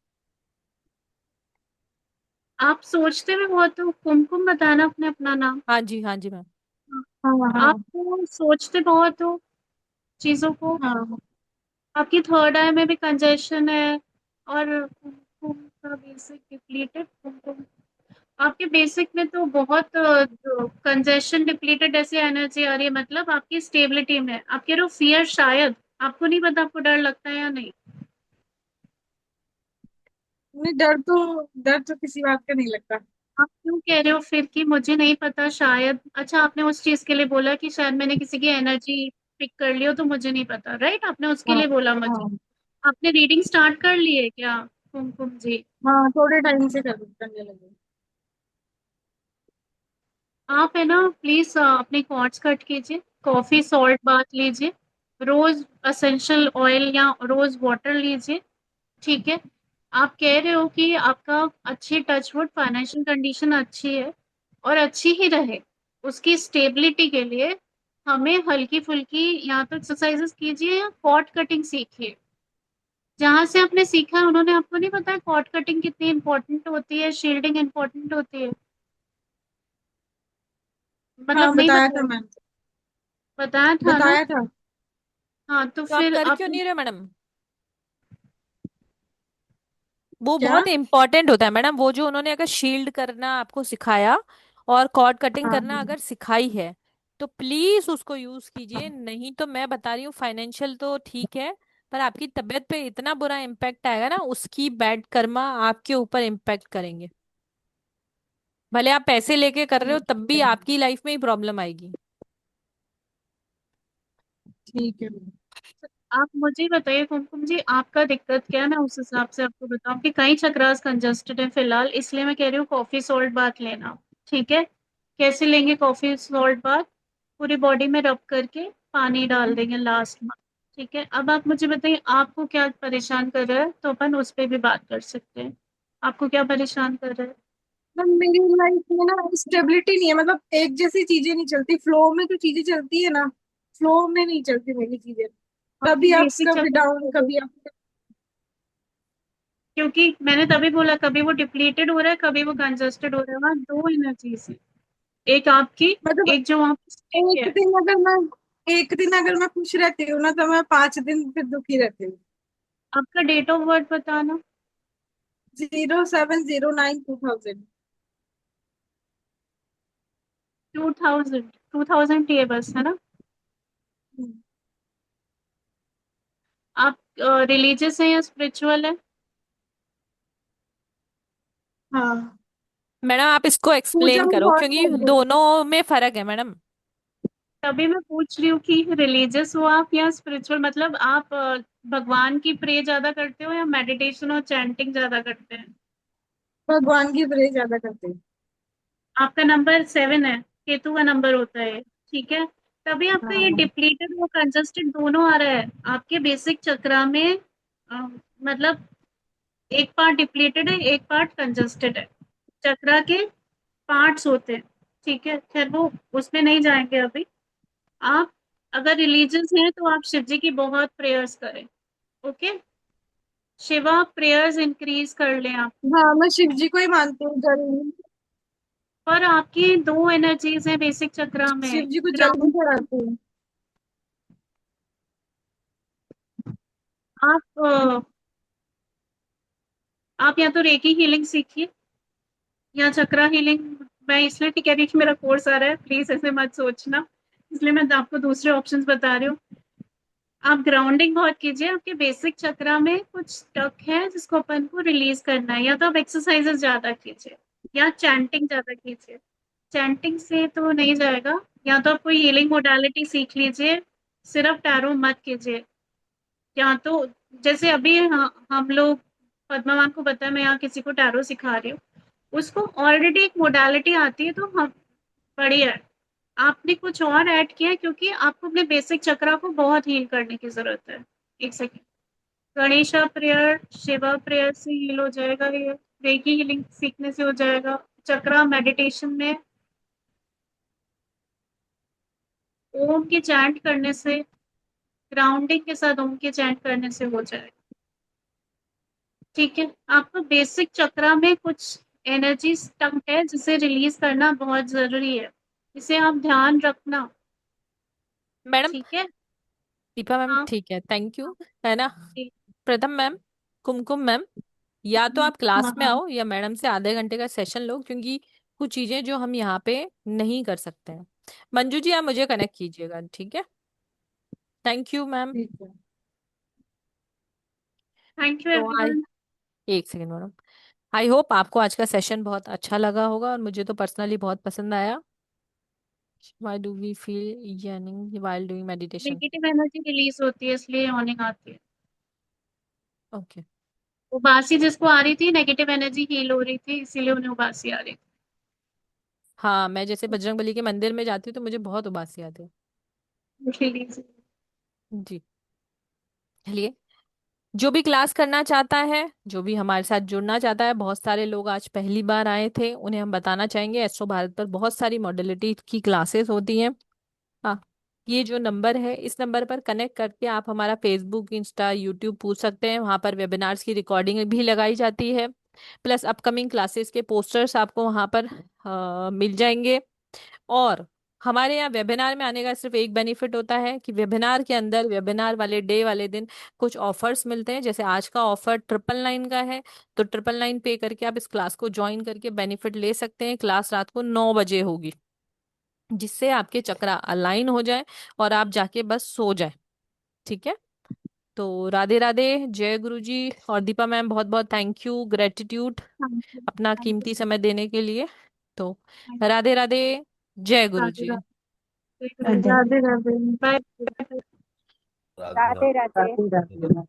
आप सोचते भी बहुत हो, कुमकुम बताना अपने अपना नाम। हाँ जी, हाँ जी मैम। हाँ आप हाँ तो सोचते बहुत हो चीजों को। हाँ। आपकी थर्ड आई में भी कंजेशन है, और कुमकुम का बेसिक डिप्लीटेड कुमकुम, आपके बेसिक में तो बहुत कंजेशन डिप्लीटेड ऐसी एनर्जी आ रही है। मतलब आपकी स्टेबिलिटी में आप कह रहे हो फियर, शायद आपको नहीं पता आपको डर लगता है या नहीं। नहीं, डर तो किसी बात का नहीं लगता। आप क्यों कह रहे हो फिर कि मुझे नहीं पता शायद? अच्छा, आपने उस चीज के लिए बोला कि शायद मैंने किसी की एनर्जी पिक कर ली हो तो मुझे नहीं पता, राइट? आपने उसके हाँ लिए बोला मुझे। हाँ आपने रीडिंग स्टार्ट कर ली है क्या, कुमकुम जी? हाँ, थोड़े टाइम से करने लगे। आप है ना प्लीज अपने कॉर्ड्स कट कीजिए, कॉफी सॉल्ट बाथ लीजिए, रोज असेंशियल ऑयल या रोज वाटर लीजिए, ठीक है? आप कह रहे हो कि आपका अच्छी टचवुड फाइनेंशियल कंडीशन अच्छी है और अच्छी ही रहे, उसकी स्टेबिलिटी के लिए हमें हल्की फुल्की या तो एक्सरसाइजेस कीजिए या कॉर्ड कटिंग सीखिए। जहां से आपने सीखा है उन्होंने आपको नहीं बताया कॉर्ड कटिंग कितनी इंपॉर्टेंट होती है, शील्डिंग इंपॉर्टेंट होती है? हाँ मतलब नहीं बताया था बताया? मैम। बताया था ना? बताया था। हाँ तो तो आप फिर कर आप, क्यों नहीं रहे मैडम? वो क्या? बहुत इंपॉर्टेंट होता है मैडम, वो जो उन्होंने अगर शील्ड करना आपको सिखाया और कॉर्ड कटिंग हाँ करना अगर सिखाई है, तो प्लीज उसको यूज कीजिए। नहीं तो मैं बता रही हूँ, फाइनेंशियल तो ठीक है, पर आपकी तबीयत पे इतना बुरा इम्पैक्ट आएगा ना, उसकी बैड कर्मा आपके ऊपर इम्पैक्ट करेंगे। भले आप पैसे लेके कर रहे हो, तब भी आपकी लाइफ में ही प्रॉब्लम आएगी। ठीक है मैम। आप मुझे बताइए कुमकुम जी, आपका दिक्कत क्या है, मैं उस हिसाब से आपको बताऊं कि कई चक्रास कंजस्टेड है फिलहाल, इसलिए मैं कह रही हूँ कॉफी सॉल्ट बाथ लेना, ठीक है? कैसे लेंगे कॉफी सॉल्ट बाथ? पूरी बॉडी में रब करके पानी डाल देंगे लास्ट में, ठीक है? अब आप मुझे बताइए आपको क्या परेशान कर रहा है, तो अपन उस पर भी बात कर सकते हैं। आपको क्या परेशान कर रहा है? मतलब मेरी लाइफ में ना स्टेबिलिटी नहीं है, मतलब एक जैसी चीजें नहीं चलती, फ्लो में जो चीजें चलती है ना, फ्लो में नहीं चलती मेरी चीजें। आपकी कभी अप बेसिक कभी डाउन, चक्र, कभी अप। क्योंकि मैंने तभी बोला कभी वो डिप्लीटेड हो रहा है कभी वो कंजस्टेड हो रहा है, वहाँ दो एनर्जीज है, एक आपकी, मतलब एक जो वहाँ पे स्टिक एक है। दिन अगर मैं एक दिन अगर मैं खुश रहती हूँ ना, तो मैं 5 दिन फिर दुखी रहती हूँ। आपका डेट ऑफ बर्थ बताना। 07092000। 2000 ही है बस, है ना? आप रिलीजियस है या स्पिरिचुअल है? हाँ। हाँ। मैडम आप इसको पूजा एक्सप्लेन में करो, बहुत क्योंकि करते हैं। दोनों में फर्क है मैडम। तभी मैं पूछ रही हूँ कि रिलीजियस हो आप या स्पिरिचुअल, मतलब आप भगवान की प्रे ज्यादा करते हो या मेडिटेशन और चैंटिंग ज्यादा करते हैं? भगवान की प्रे ज्यादा करते हैं। आपका नंबर 7 है, केतु का नंबर होता है, ठीक है? तभी आपका ये हाँ। डिप्लीटेड और कंजस्टेड दोनों आ रहा है आपके बेसिक चक्रा में। अ, मतलब एक पार्ट डिप्लीटेड है एक पार्ट कंजस्टेड है, चक्रा के पार्ट्स होते हैं, ठीक है? खैर वो उसमें नहीं जाएंगे अभी। आप अगर रिलीजियस हैं तो आप शिव जी की बहुत प्रेयर्स करें। ओके, शिवा प्रेयर्स इंक्रीज कर लें आप। हाँ, मैं शिव जी को ही मानती हूँ, जरूर। पर आपकी दो एनर्जीज हैं बेसिक चक्रा शिव में, जी को जल भी ग्राउंड। चढ़ाती हूँ। आप आप या तो रेकी हीलिंग सीखिए या चक्रा हीलिंग। मैं इसलिए नहीं कह रही कि मेरा कोर्स आ रहा है, प्लीज ऐसे मत सोचना, इसलिए मैं आपको दूसरे ऑप्शंस बता रही हूँ। आप ग्राउंडिंग बहुत कीजिए, आपके बेसिक चक्रा में कुछ स्टक है जिसको अपन को रिलीज करना है। या तो आप एक्सरसाइजेस ज्यादा कीजिए या चैंटिंग ज्यादा कीजिए। चैंटिंग से तो नहीं जाएगा, या तो आप कोई हीलिंग मोडालिटी सीख लीजिए, सिर्फ टैरो मत कीजिए। या तो जैसे अभी हम लोग, पद्मा मैम को पता है मैं यहाँ किसी को टैरो सिखा रही हूँ, उसको ऑलरेडी एक मोडालिटी आती है, तो हम बढ़िया है। आपने कुछ और ऐड किया है क्योंकि आपको अपने बेसिक चक्रा को बहुत हील करने की जरूरत है। एक second, Ganesha prayer, Shiva prayer से हील हो जाएगा, ये रेकी हीलिंग सीखने से हो जाएगा, चक्रा मेडिटेशन में ओम के चैंट करने से, ग्राउंडिंग के साथ ओम के चैंट करने से हो जाएगा। ठीक है, आपको बेसिक चक्रा में कुछ एनर्जी स्टक है जिसे रिलीज करना बहुत जरूरी है, इसे आप ध्यान रखना। मैडम ठीक है। दीपा मैम, हाँ। ठीक है, थैंक यू, है ना। ठीक। प्रथम मैम, कुमकुम मैम, या तो आप हाँ क्लास में हाँ। आओ या मैडम से आधे घंटे का सेशन लो, क्योंकि कुछ चीजें जो हम यहाँ पे नहीं कर सकते हैं। मंजू जी, आप मुझे कनेक्ट कीजिएगा, ठीक है। Thank you ma'am. ठीक है। थैंक यू तो आई, एवरीवन। एक सेकेंड मैडम, आई होप आपको आज का सेशन बहुत अच्छा लगा होगा, और मुझे तो पर्सनली बहुत पसंद आया। Why do we feel yearning while doing meditation? Negative energy release होती है इसलिए यॉर्निंग आती है। ओके। उबासी जिसको आ रही थी, नेगेटिव एनर्जी हील हो रही थी, इसीलिए उन्हें उबासी आ रही हाँ, मैं जैसे बजरंगबली के मंदिर में जाती हूँ तो मुझे बहुत उबासी आती है। थी रिलीज। जी। चलिए, जो भी क्लास करना चाहता है, जो भी हमारे साथ जुड़ना चाहता है, बहुत सारे लोग आज पहली बार आए थे, उन्हें हम बताना चाहेंगे एस्ट्रो भारत पर बहुत सारी मॉडलिटी की क्लासेस होती हैं। हाँ, ये जो नंबर है, इस नंबर पर कनेक्ट करके आप हमारा फेसबुक, इंस्टा, यूट्यूब पूछ सकते हैं, वहाँ पर वेबिनार्स की रिकॉर्डिंग भी लगाई जाती है। प्लस अपकमिंग क्लासेस के पोस्टर्स आपको वहाँ पर मिल जाएंगे। और हमारे यहाँ वेबिनार में आने का सिर्फ एक बेनिफिट होता है कि वेबिनार के अंदर, वेबिनार वाले डे वाले दिन कुछ ऑफर्स मिलते हैं, जैसे आज का ऑफर 999 का है। तो 999 पे करके आप इस क्लास को ज्वाइन करके बेनिफिट ले सकते हैं। क्लास रात को 9 बजे होगी, जिससे आपके चक्रा अलाइन हो जाए और आप जाके बस सो जाए। ठीक है। तो राधे राधे, जय गुरु जी। और दीपा मैम, बहुत बहुत thank you, gratitude thank you, अपना थैंक यू कीमती सो समय देने के लिए। तो मच। राधे राधे, जय गुरु राधे जी। राधे, राधे राधे, बाय। राधे राधे राधे। राधे। राधे राधे।